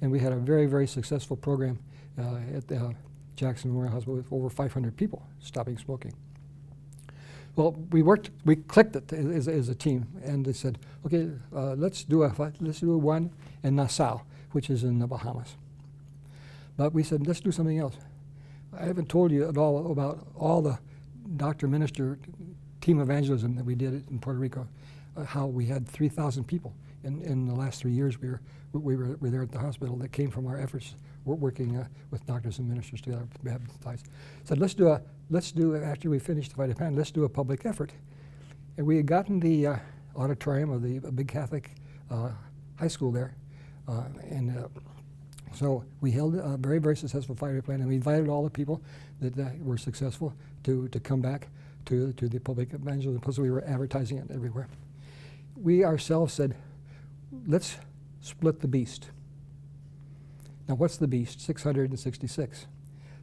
And we had a very, very successful program at the Jackson Memorial Hospital with over 500 people stopping smoking. Well, we clicked it as a team, and they said, okay, let's do one in Nassau, which is in the Bahamas. But we said, let's do something else. I haven't told you at all about all the doctor-minister team evangelism that we did in Puerto Rico, how we had 3,000 people in the last 3 years we were there at the hospital that came from our efforts working with doctors and ministers together to baptize. Said, let's do after we finished the 5-day plan, let's do a public effort. And we had gotten the auditorium of the big Catholic high school there, so we held a very, very successful 5-day plan, and we invited all the people that were successful to come back to the public evangelism, plus we were advertising it everywhere. We ourselves said, let's split the beast. Now what's the beast? 666.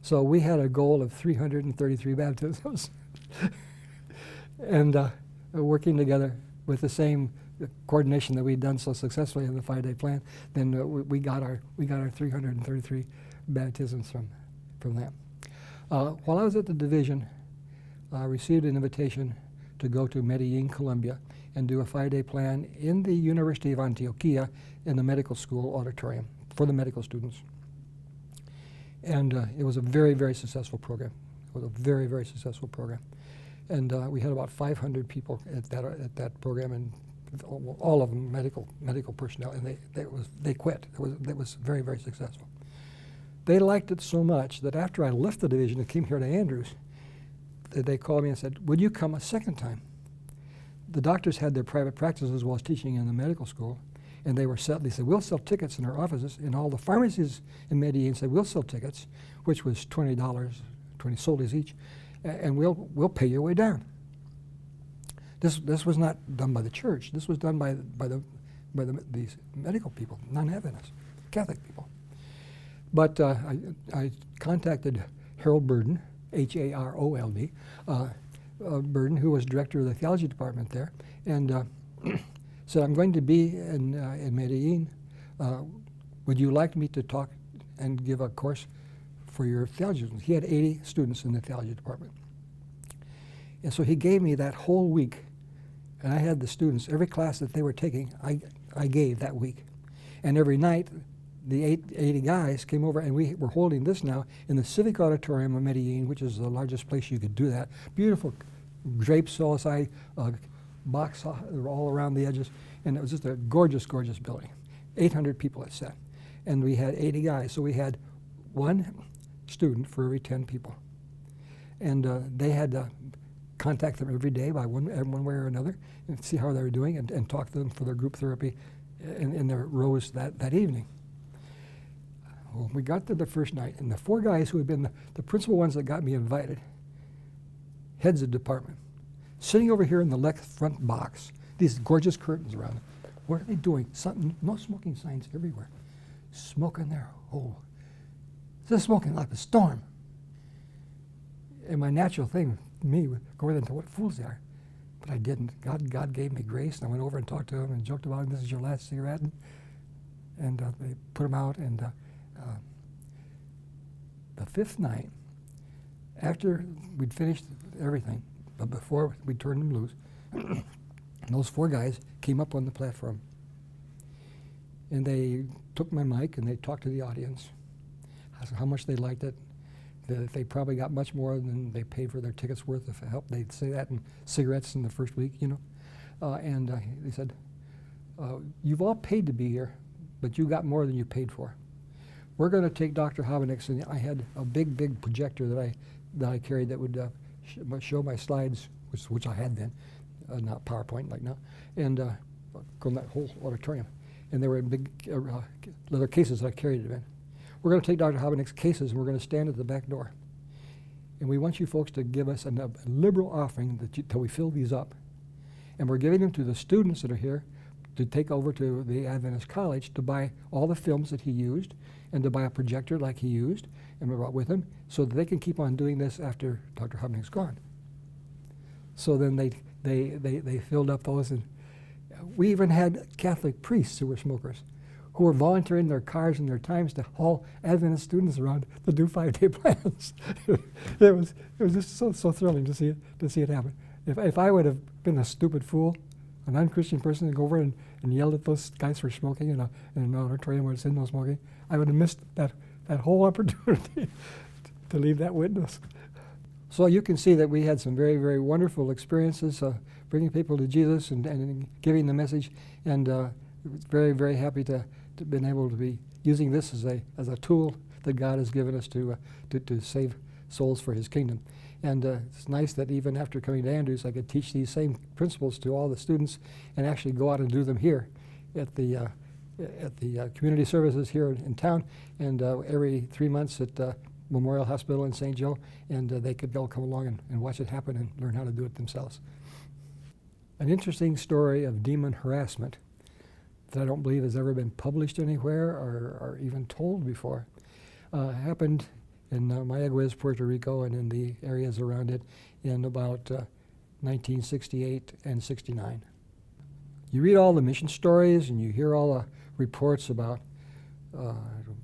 So we had a goal of 333 baptisms. And working together with the same coordination that we'd done so successfully in the 5-day plan, then we got our 333 baptisms from that. While I was at the division, I received an invitation to go to Medellin, Colombia, and do a 5-day plan in the University of Antioquia in the medical school auditorium for the medical students. And it was a very, very successful program. It was a very, very successful program. And we had about 500 people at that program, and all of them medical personnel, and they quit. It was very, very successful. They liked it so much that after I left the division and came here to Andrews, they called me and said, would you come a second time? The doctors had their private practices while teaching in the medical school, and they said, we'll sell tickets in our offices, and all the pharmacies in Medellin said, we'll sell tickets, which was $20, 20 soles each, and we'll pay your way down. This was not done by the church. This was done by these medical people, non-Adventists, Catholic people. But I contacted Harold Burden, Harold, Burden, who was director of the theology department there, and said, I'm going to be in Medellin. Would you like me to talk and give a course for your theology students? He had 80 students in the theology department. And so he gave me that whole week, and I had the students, every class that they were taking, I gave that week. And every night, the 80 guys came over, and we were holding this now in the Civic Auditorium of Medellin, which is the largest place you could do that. Beautiful drapes all aside, box all around the edges, and it was just a gorgeous, gorgeous building. 800 people it sat, and we had 80 guys, so we had one student for every 10 people. And they had to contact them every day by one way or another and see how they were doing and talk to them for their group therapy in their rows that evening. Well, we got to the first night, and the 4 guys who had been the principal ones that got me invited, heads of department, sitting over here in the left front box, these gorgeous curtains around them. What are they doing? Something, no smoking signs everywhere. Smoking there. Oh, just smoking like a storm. And my natural thing, me, would go into what fools they are. But I didn't. God gave me grace, and I went over and talked to them and joked about, this is your last cigarette. And they put them out, and the 5th night, after we'd finished everything, but before we turned them loose, those 4 guys came up on the platform. And they took my mic and they talked to the audience, how much they liked it. That they probably got much more than they paid for their tickets worth of help. They'd say that in cigarettes in the first week, you know. And they said, you've all paid to be here, but you got more than you paid for. We're going to take Dr. Habenicht, and I had a big, big projector that I carried that would show my slides, which I had then, not PowerPoint like now, and go in that whole auditorium. And they were in big leather cases that I carried them in. We're going to take Dr. Habenicht's cases, and we're going to stand at the back door. And we want you folks to give us a liberal offering till we fill these up. And we're giving them to the students that are here to take over to the Adventist College to buy all the films that he used and to buy a projector like he used and brought with him so that they can keep on doing this after Dr. Habenicht's gone. So then they filled up those, and we even had Catholic priests who were smokers, who were volunteering their cars and their times to haul Adventist students around to do 5-day plans. it was just so thrilling to see it happen. If I would have been a stupid fool, an unchristian person, to go over and yelled at those guys for smoking in an auditorium where it said no smoking, I would have missed that whole opportunity to leave that witness. So you can see that we had some very, very wonderful experiences bringing people to Jesus and giving the message, and very, very happy to been able to be using this as a tool that God has given us to save souls for His kingdom. And it's nice that even after coming to Andrews, I could teach these same principles to all the students and actually go out and do them here at the community services here in town, and every 3 months at Memorial Hospital in St. Joe, and they could all come along and watch it happen and learn how to do it themselves. An interesting story of demon harassment that I don't believe has ever been published anywhere or even told before happened in Mayaguez, Puerto Rico, and in the areas around it in about 1968 and 69. You read all the mission stories and you hear all the reports about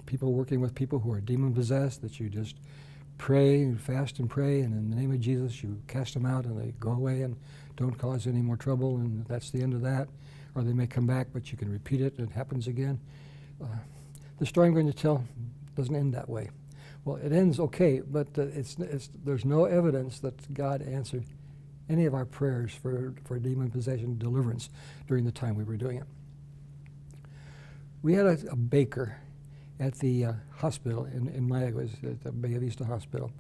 people working with people who are demon-possessed, that you just pray and fast and pray, and in the name of Jesus you cast them out and they go away and don't cause any more trouble, and that's the end of that. Or they may come back, but you can repeat it and it happens again. The story I'm going to tell doesn't end that way. Well, it ends okay, but there's no evidence that God answered any of our prayers for demon possession deliverance during the time we were doing it. We had a baker at the hospital in Mayaguez, at the Bella Vista Hospital,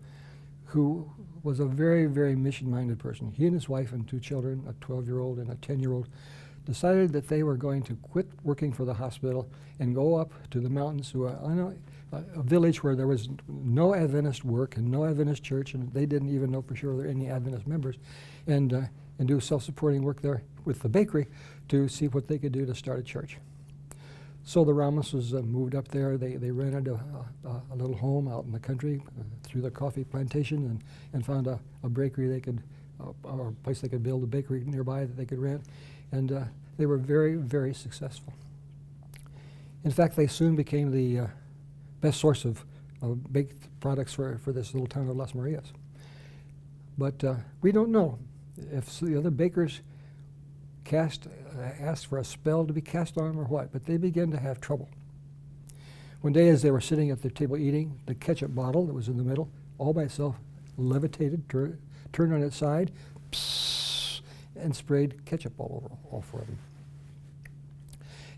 who was a very, very mission-minded person. He and his wife and 2 children, a 12-year-old and a 10-year-old, decided that they were going to quit working for the hospital and go up to the mountains to a village where there was no Adventist work and no Adventist church, and they didn't even know for sure there were any Adventist members, and do self-supporting work there with the bakery to see what they could do to start a church. So the Ramoses moved up there. They rented a little home out in the country through the coffee plantation and found a bakery they could or a place they could build a bakery nearby that they could rent. And they were very, very successful. In fact, they soon became the best source of baked products for this little town of Las Marias. But we don't know if the other bakers asked for a spell to be cast on them or what, but they began to have trouble. One day as they were sitting at their table eating, the ketchup bottle that was in the middle, all by itself, levitated, turned on its side, psst, and sprayed ketchup all four of them.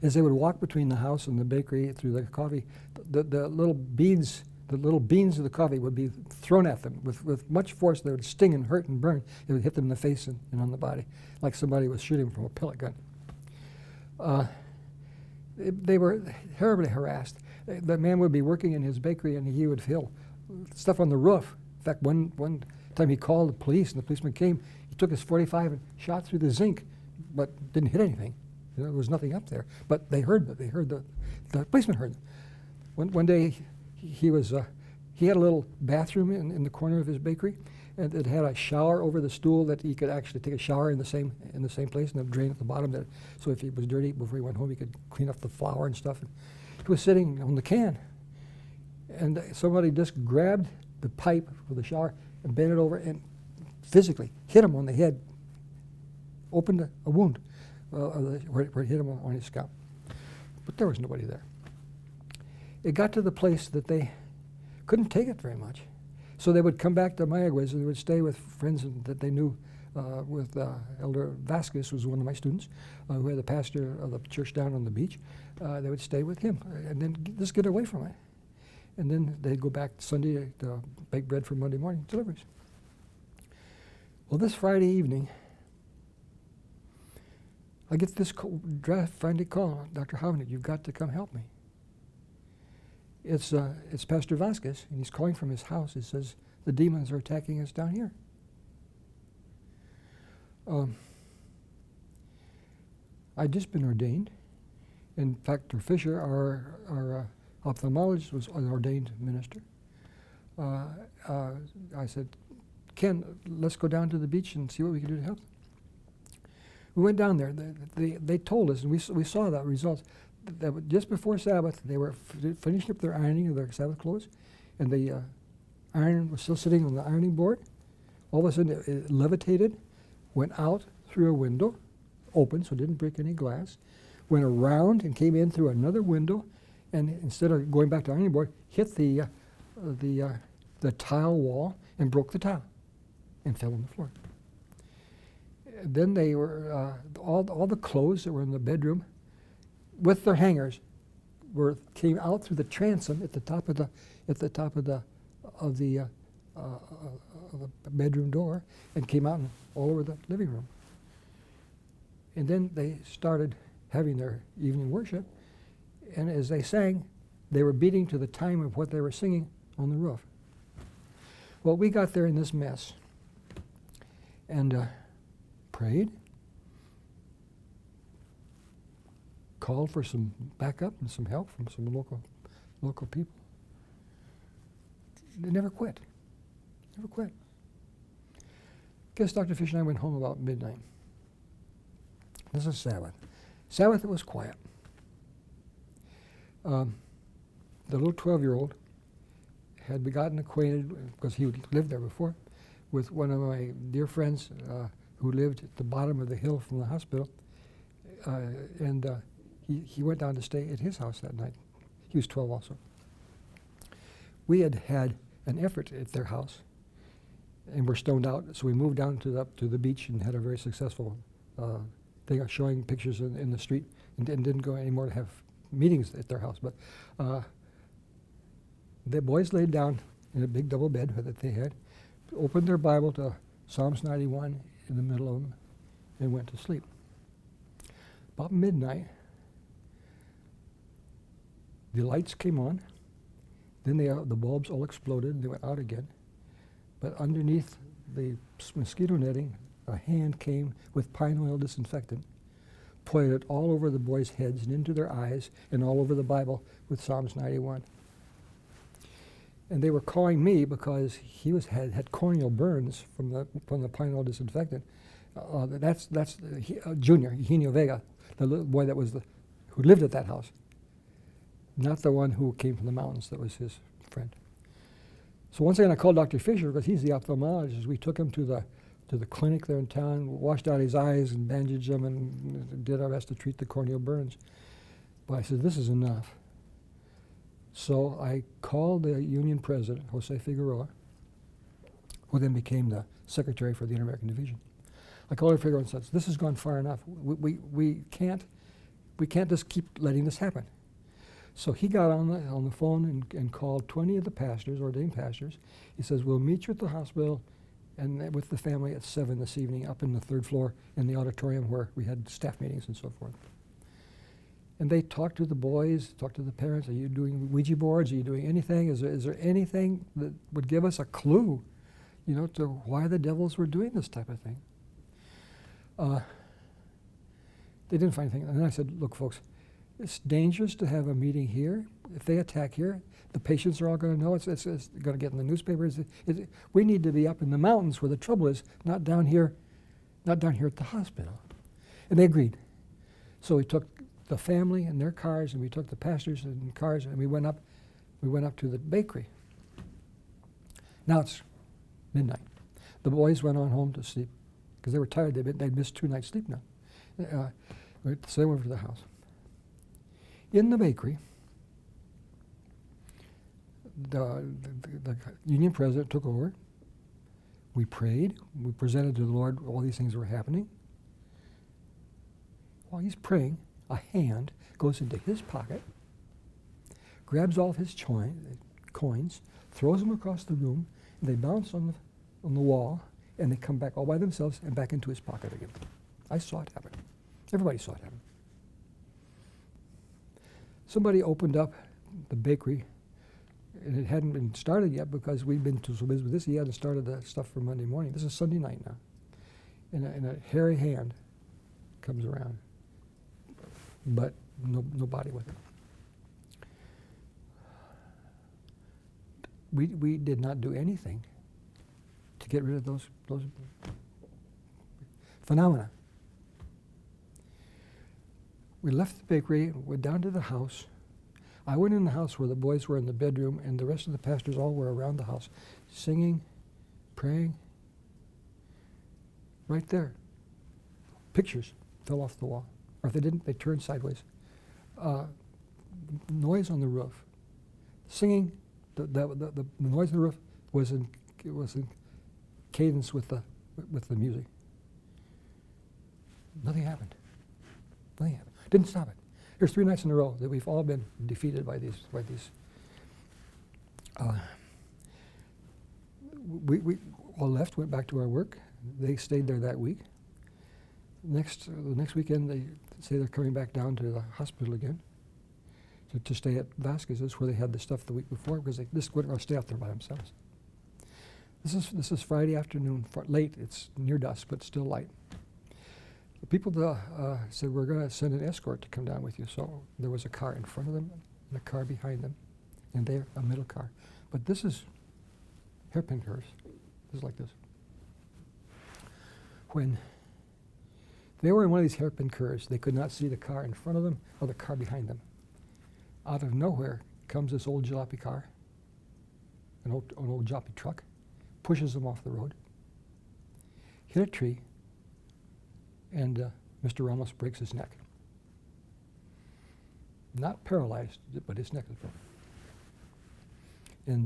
As they would walk between the house and the bakery through the coffee, the little beans of the coffee would be thrown at them with much force. They would sting and hurt and burn. It would hit them in the face and on the body, like somebody was shooting from a pellet gun. They were terribly harassed. The man would be working in his bakery and he would feel stuff on the roof. In fact, one time he called the police and the policeman came. He took his .45 and shot through the zinc, but didn't hit anything. There was nothing up there. But they heard the policeman heard them. One day he had a little bathroom in the corner of his bakery, and it had a shower over the stool that he could actually take a shower in the same place, and a drain at the bottom. So if it was dirty before he went home, he could clean up the flour and stuff. And he was sitting on the can, and somebody just grabbed the pipe for the shower and bent it over and physically hit him on the head, opened a wound where it hit him on his scalp. But there was nobody there. It got to the place that they couldn't take it very much. So they would come back to Mayaguez and they would stay with friends that they knew, with Elder Vasquez, who was one of my students, who had the pastor of the church down on the beach. They would stay with him and then just get away from it. And then they'd go back Sunday to bake bread for Monday morning deliveries. Well, this Friday evening, I get this Friday call, Dr. Habenicht, you've got to come help me. It's Pastor Vasquez, and he's calling from his house. He says, the demons are attacking us down here. I'd just been ordained. In fact, Dr. Fisher, our ophthalmologist, was an ordained minister. I said, Ken, let's go down to the beach and see what we can do to help. We went down there. They told us, and we saw the results, that just before Sabbath, they were finishing up their ironing of their Sabbath clothes, and the iron was still sitting on the ironing board. All of a sudden, it levitated, went out through a window, open, so it didn't break any glass, went around and came in through another window, and instead of going back to the ironing board, hit the tile wall and broke the tile and fell on the floor. Then they were all the clothes that were in the bedroom, with their hangers, came out through the transom at the top of the bedroom door, and came out all over the living room. And then they started having their evening worship, and as they sang, they were beating to the time of what they were singing on the roof. Well, we got there in this mess, and prayed, called for some backup and some help from some local people. They never quit. Never quit. Guess Dr. Fisher and I went home about midnight. This is Sabbath. Sabbath, it was quiet. The little 12-year-old had gotten acquainted, because he lived there before, with one of my dear friends who lived at the bottom of the hill from the hospital, and he went down to stay at his house that night. He was 12 also. We had an effort at their house, and were stoned out, so we moved down to the beach and had a very successful thing of showing pictures in the street, and didn't go anymore to have meetings at their house. But the boys laid down in a big double bed that they had, opened their Bible to Psalms 91 in the middle of them, and went to sleep. About midnight, the lights came on, then the bulbs all exploded and they went out again. But underneath the mosquito netting, a hand came with pine oil disinfectant, poured it all over the boys' heads and into their eyes and all over the Bible with Psalms 91. And they were calling me because he had corneal burns from the Pine disinfectant. That's Junior, Eugenio Vega, the little boy that was who lived at that house. Not the one who came from the mountains, that was his friend. So once again I called Dr. Fisher because he's the ophthalmologist. We took him to the clinic there in town, washed out his eyes and bandaged them and did our best to treat the corneal burns. But I said, this is enough. So I called the union president, Jose Figueroa, who then became the secretary for the Inter-American Division. I called him Figueroa and said, this has gone far enough. We can't just keep letting this happen. So he got on the phone and called 20 of the pastors, ordained pastors. He says, we'll meet you at the hospital and with the family at 7 this evening up in the 3rd floor in the auditorium where we had staff meetings and so forth. And they talked to the boys, talked to the parents. Are you doing Ouija boards? Are you doing anything? Is there anything that would give us a clue, to why the devils were doing this type of thing? They didn't find anything. And then I said, look, folks, it's dangerous to have a meeting here. If they attack here, the patients are all going to know. It's going to get in the newspapers. We need to be up in the mountains where the trouble is, not down here at the hospital. And they agreed. So we took the family in their cars, and we took the pastors in cars, and we went up to the bakery. Now it's midnight. The boys went on home to sleep because they were tired. They'd missed 2 nights sleep now. So they went to the house. In the bakery, the union president took over. We prayed. We presented to the Lord all these things that were happening. While he's praying, a hand goes into his pocket, grabs all of his coins, throws them across the room, and they bounce on the wall, and they come back all by themselves and back into his pocket again. I saw it happen. Everybody saw it happen. Somebody opened up the bakery, and it hadn't been started yet because we'd been so busy with this. He hadn't started the stuff for Monday morning. This is Sunday night now. And a hairy hand comes around, but no body with it. We did not do anything to get rid of those phenomena. We left the bakery, went down to the house. I went in the house where the boys were in the bedroom, and the rest of the pastors all were around the house, singing, praying. Right there. Pictures fell off the wall. Or if they didn't, they turned sideways. Noise on the roof. Singing, the noise on the roof was in cadence with the music. Nothing happened. Nothing happened. Didn't stop it. There's 3 nights in a row that we've all been defeated by these. We all left, went back to our work. They stayed there that week. The next weekend, they say they're coming back down to the hospital again to stay at Vasquez's, where they had the stuff the week before, because they just wouldn't want to stay out there by themselves. This is Friday afternoon, late. It's near dusk, but still light. The people said, we're going to send an escort to come down with you. So there was a car in front of them and a car behind them, and they're a middle car. But this is hairpin curves. This is like this. When they were in one of these hairpin curves, they could not see the car in front of them or the car behind them. Out of nowhere comes this old jalopy car, an old jalopy truck, pushes them off the road, hit a tree, and Mr. Ramos breaks his neck. Not paralyzed, but his neck is broken. And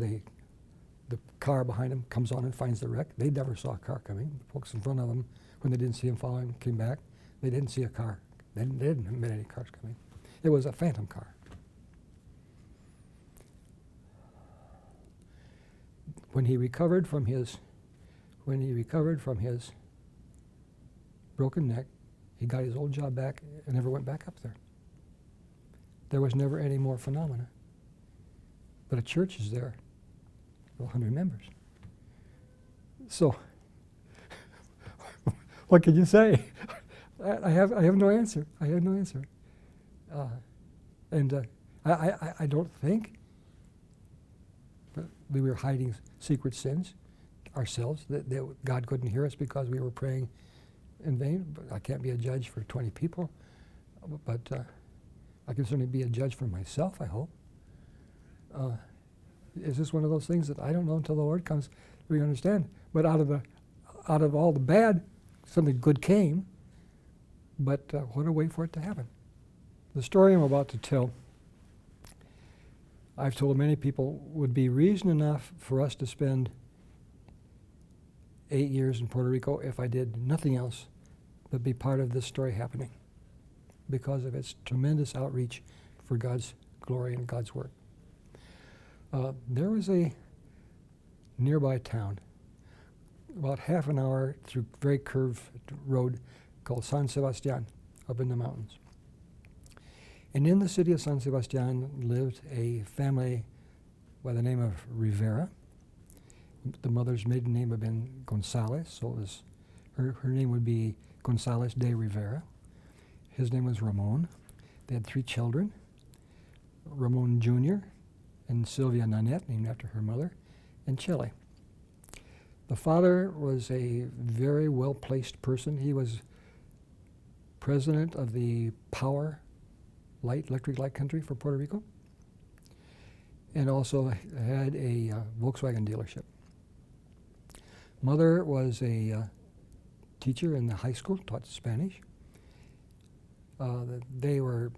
the car behind him comes on and finds the wreck. They never saw a car coming. The folks in front of them, when they didn't see him following, came back. They didn't see a car. They didn't admit any cars coming. It was a phantom car. When he recovered from his broken neck, he got his old job back and never went back up there. There was never any more phenomena. But a church is there with 100 members. So, what can you say? I have no answer. I have no answer. I don't think but we were hiding secret sins ourselves, that God couldn't hear us because we were praying in vain. But I can't be a judge for 20 people, but I can certainly be a judge for myself, I hope. Is this one of those things that I don't know until the Lord comes, we understand? But out of all the bad, something good came, but what a way for it to happen. The story I'm about to tell, I've told many people, would be reason enough for us to spend 8 years in Puerto Rico if I did nothing else but be part of this story happening, because of its tremendous outreach for God's glory and God's work. There was a nearby town, about half an hour through very curved road, called San Sebastian, up in the mountains. And in the city of San Sebastian lived a family by the name of Rivera. The mother's maiden name had been Gonzalez, so it was her name would be Gonzalez de Rivera. His name was Ramon. They had 3 children, Ramon Jr. and Sylvia Nanette, named after her mother, and Chile. The father was a very well-placed person. He was president of the electric light country for Puerto Rico, and also had a Volkswagen dealership. Mother was a teacher in the high school, taught Spanish. They were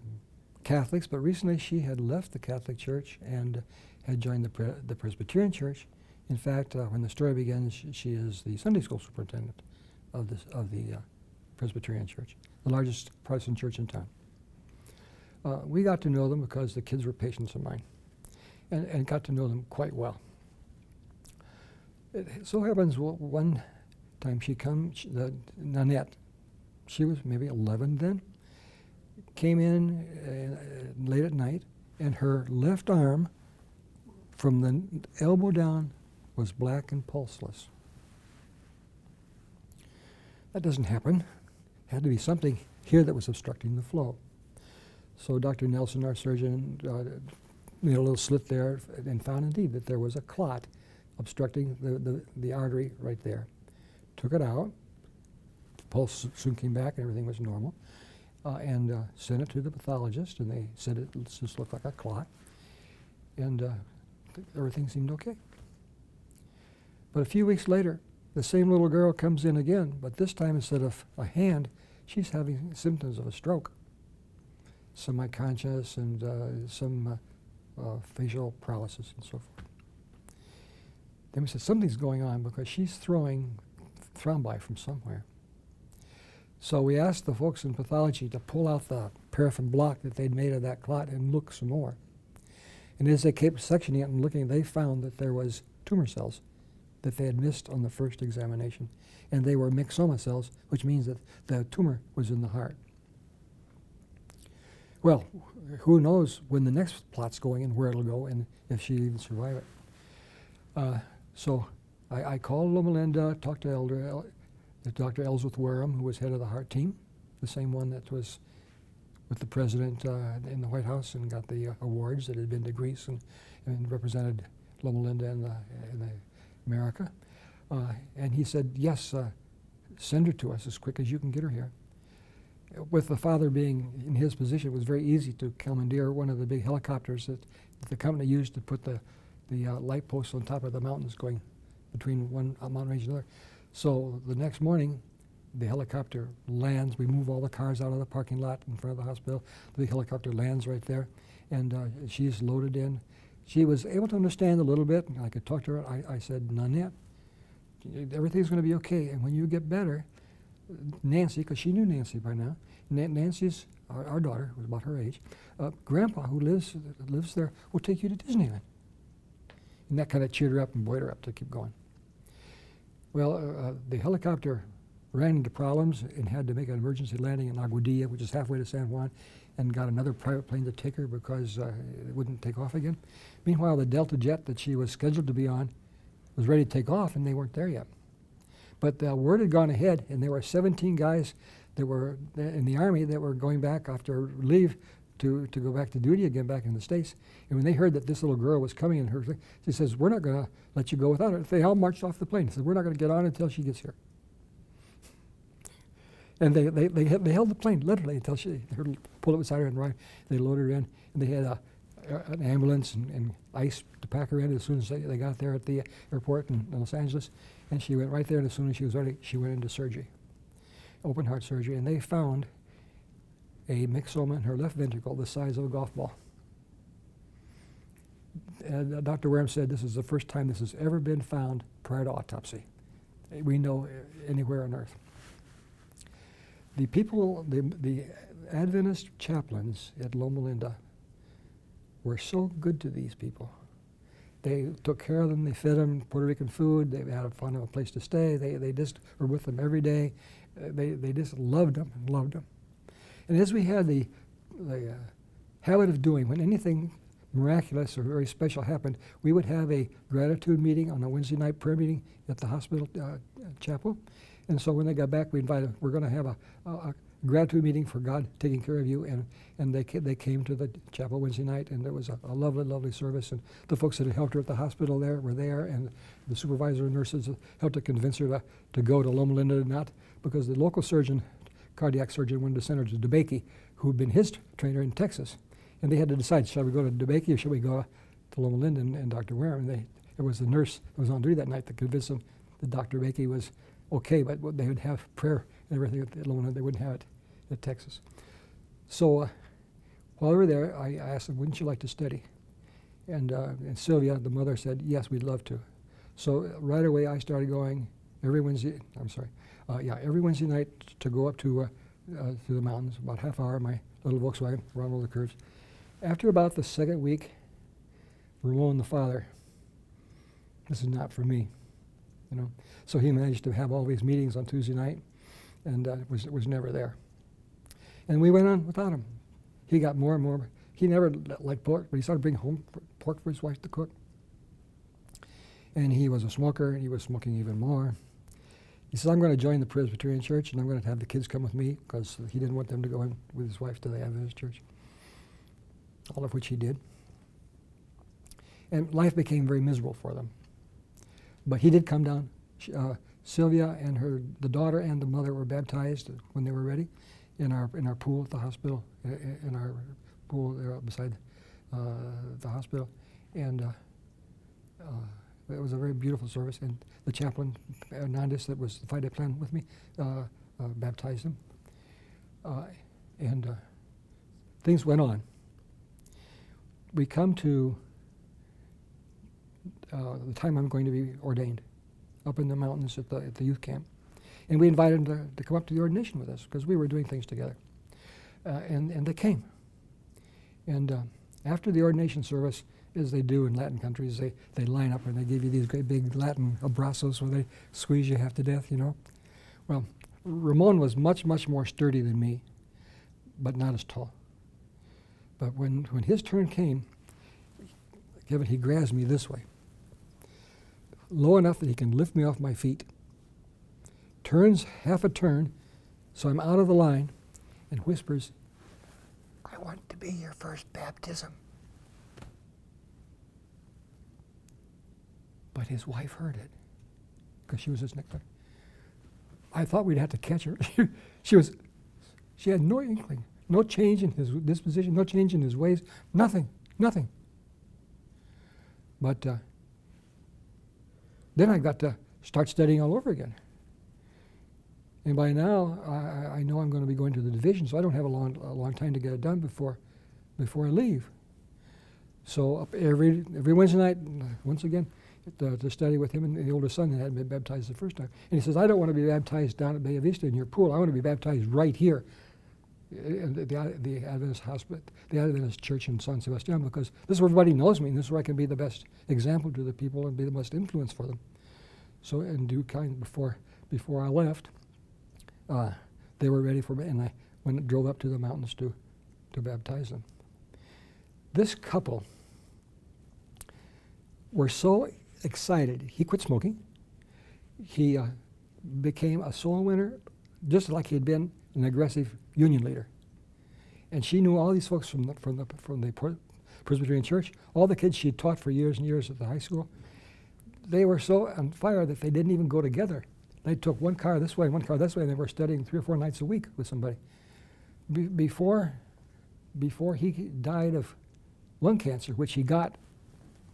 Catholics, but recently she had left the Catholic Church and had joined the Presbyterian Church. In fact, when the story begins, she is the Sunday school superintendent of the Presbyterian Church, the largest Protestant church in town. We got to know them because the kids were patients of mine, and got to know them quite well. It so happens one time she comes, Nanette, she was maybe 11 then, came in late at night, and her left arm from the elbow down was black and pulseless. That doesn't happen. Had to be something here that was obstructing the flow. So Dr. Nelson, our surgeon, made a little slit there and found indeed that there was a clot obstructing the artery right there. Took it out. The pulse soon came back and everything was normal. And sent it to the pathologist, and they said it just looked like a clot. And everything seemed okay. But a few weeks later, the same little girl comes in again, but this time instead of a hand, she's having symptoms of a stroke. Semi-conscious and some facial paralysis and so forth. Then we said, something's going on because she's throwing thrombi from somewhere. So we asked the folks in pathology to pull out the paraffin block that they'd made of that clot and look some more. And as they kept sectioning it and looking, they found that there was tumor cells that they had missed on the first examination. And they were myxoma cells, which means that the tumor was in the heart. Well, who knows when the next plot's going and where it'll go and if she'll even survive it. So I called Loma Linda, talked to Dr. Ellsworth Wareham, who was head of the heart team, the same one that was with the president in the White House and got the awards, that had been to Greece and represented Loma Linda in America. And he said, yes, send her to us as quick as you can get her here. With the father being in his position, it was very easy to commandeer one of the big helicopters that the company used to put the light posts on top of the mountains going between one mountain range and another. So the next morning, the helicopter lands. We move all the cars out of the parking lot in front of the hospital. The big helicopter lands right there, and she's loaded in. She was able to understand a little bit, and I could talk to her. I said, Nanette, everything's going to be okay, and when you get better, Nancy, because she knew Nancy by now, Nancy's, our daughter, was about her age, Grandpa, who lives there, will take you to Disneyland. And that kind of cheered her up and buoyed her up to keep going. Well, the helicopter ran into problems and had to make an emergency landing in Aguadilla, which is halfway to San Juan, and got another private plane to take her because it wouldn't take off again. Meanwhile, the Delta jet that she was scheduled to be on was ready to take off, and they weren't there yet. But the word had gone ahead, and there were 17 guys that were in the Army that were going back after leave to go back to duty again back in the States. And when they heard that this little girl was coming in her, she says, we're not going to let you go without her. They all marched off the plane. They said, we're not going to get on until she gets here. And they held the plane literally until she pulled up beside her and they loaded her in. And they had an ambulance and ice to pack her in as soon as they got there at the airport in Los Angeles. And she went right there, and as soon as she was ready, she went into surgery, open heart surgery. And they found a myxoma in her left ventricle the size of a golf ball. And Dr. Wareham said this is the first time this has ever been found prior to autopsy. We know anywhere on earth. The people, the Adventist chaplains at Loma Linda were so good to these people. They took care of them, they fed them Puerto Rican food, they had a place to stay, they just were with them every day. They just loved them and loved them. And as we had the habit of doing, when anything miraculous or very special happened, we would have a gratitude meeting on a Wednesday night prayer meeting at the hospital chapel. And so when they got back, we invited, we're going to have a gratitude meeting for God taking care of you. And they came to the chapel Wednesday night, and there was a lovely, lovely service. And the folks that had helped her at the hospital there were there, and the supervisor and nurses helped to convince her to go to Loma Linda, not because the local surgeon, cardiac surgeon, wanted to send her to DeBakey, who had been his trainer in Texas. And they had to decide, shall we go to DeBakey or shall we go to Loma Linda and Dr. Wareham? And it was the nurse that was on duty that night that convinced them that Dr. DeBakey was okay, but they would have prayer and everything at Loma Linda. They wouldn't have it at Texas. So while we were there, I asked them, wouldn't you like to study? And Sylvia, the mother, said, yes, we'd love to. So right away I started going every Wednesday night to go up to the mountains, about half hour, my little Volkswagen, around all the curves. After about the second week, Ramon, the father, this is not for me, you know. So he managed to have all these meetings on Tuesday night, and was never there. And we went on without him. He got more and more. He never liked pork, but he started bringing home pork for his wife to cook. And he was a smoker, and he was smoking even more. He said, I'm going to join the Presbyterian Church, and I'm going to have the kids come with me, because he didn't want them to go in with his wife to the Adventist Church, all of which he did. And life became very miserable for them. But he did come down. Sylvia and the daughter and the mother were baptized when they were ready in our pool at the hospital, in our pool there beside the hospital. And it was a very beautiful service. And the chaplain, Hernandez, that was the 5-day plan with me, baptized them. And things went on. We come to the time I'm going to be ordained up in the mountains at the youth camp. And we invited them to come up to the ordination with us because we were doing things together. And they came. And after the ordination service, as they do in Latin countries, they line up and they give you these great big Latin abrazos where they squeeze you half to death, you know. Well, Ramon was much, much more sturdy than me, but not as tall. But when his turn came, Kevin, he grabs me this way, low enough that he can lift me off my feet, turns half a turn so I'm out of the line, and whispers, I want to be your first baptism. But his wife heard it because she was his next door. I thought we'd have to catch her. She had no inkling, no change in his disposition, no change in his ways, nothing. But then I got to start studying all over again. And by now, I know I'm going to be going to the division, so I don't have a long time to get it done before I leave. So up every Wednesday night, once again, to study with him, and the older son that hadn't been baptized the first time. And he says, I don't want to be baptized down at Bay Vista in your pool. I want to be baptized right here in the Adventist hospital, the Adventist Church in San Sebastian, because this is where everybody knows me, and this is where I can be the best example to the people and be the most influence for them. So in due time, before I left, they were ready for me, and I drove up to the mountains to baptize them. This couple were so excited. He quit smoking. He became a soul winner, just like he had been an aggressive union leader. And she knew all these folks from the Presbyterian Church. All the kids she had taught for years and years at the high school. They were so on fire that they didn't even go together. They took one car this way, one car this way, and they were studying 3 or 4 nights a week with somebody. Before he died of lung cancer, which he got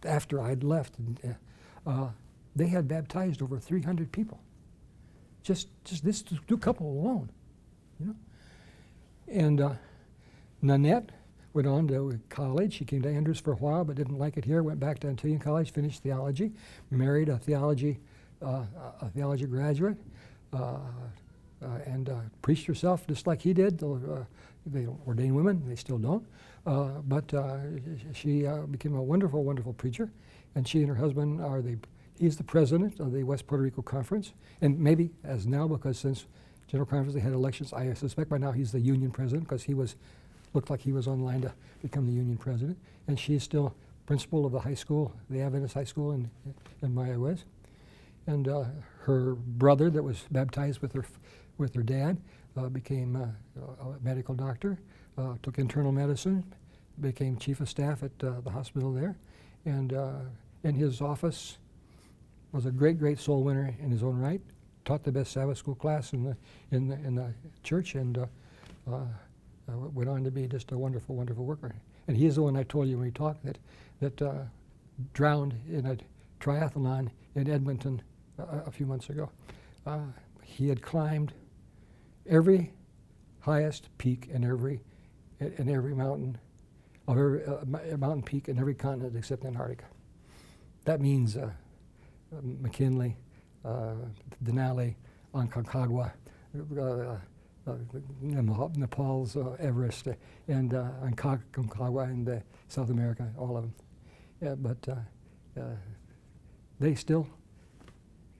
after I'd left, they had baptized over 300 people. Just this two couple alone, you know. And Nanette went on to college. She came to Andrews for a while, but didn't like it here. Went back to Antonian College, finished theology, married a theology graduate, and preached herself just like he did. They don't ordain women; they still don't. But she became a wonderful, wonderful preacher, and she and her husband he's the president of the West Puerto Rico Conference, and maybe as now, because since General Conference they had elections, I suspect by now he's the union president, because looked like he was on line to become the union president. And she's still principal of the high school, the Adventist high school in Mayaguez. And her brother that was baptized with her dad became a medical doctor, took internal medicine, became chief of staff at the hospital there, and in his office was a great, great soul winner in his own right. Taught the best Sabbath school class in the church, and went on to be just a wonderful, wonderful worker. And he is the one I told you when we talked that drowned in a triathlon in Edmonton a few months ago. He had climbed every highest peak in every mountain, of every mountain peak in every continent except Antarctica. That means McKinley, Denali, Aconcagua, Nepal's Everest, and Aconcagua in South America, all of them. Yeah, but they still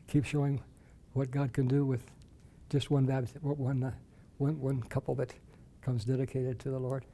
keep showing what God can do with just one couple that comes dedicated to the Lord.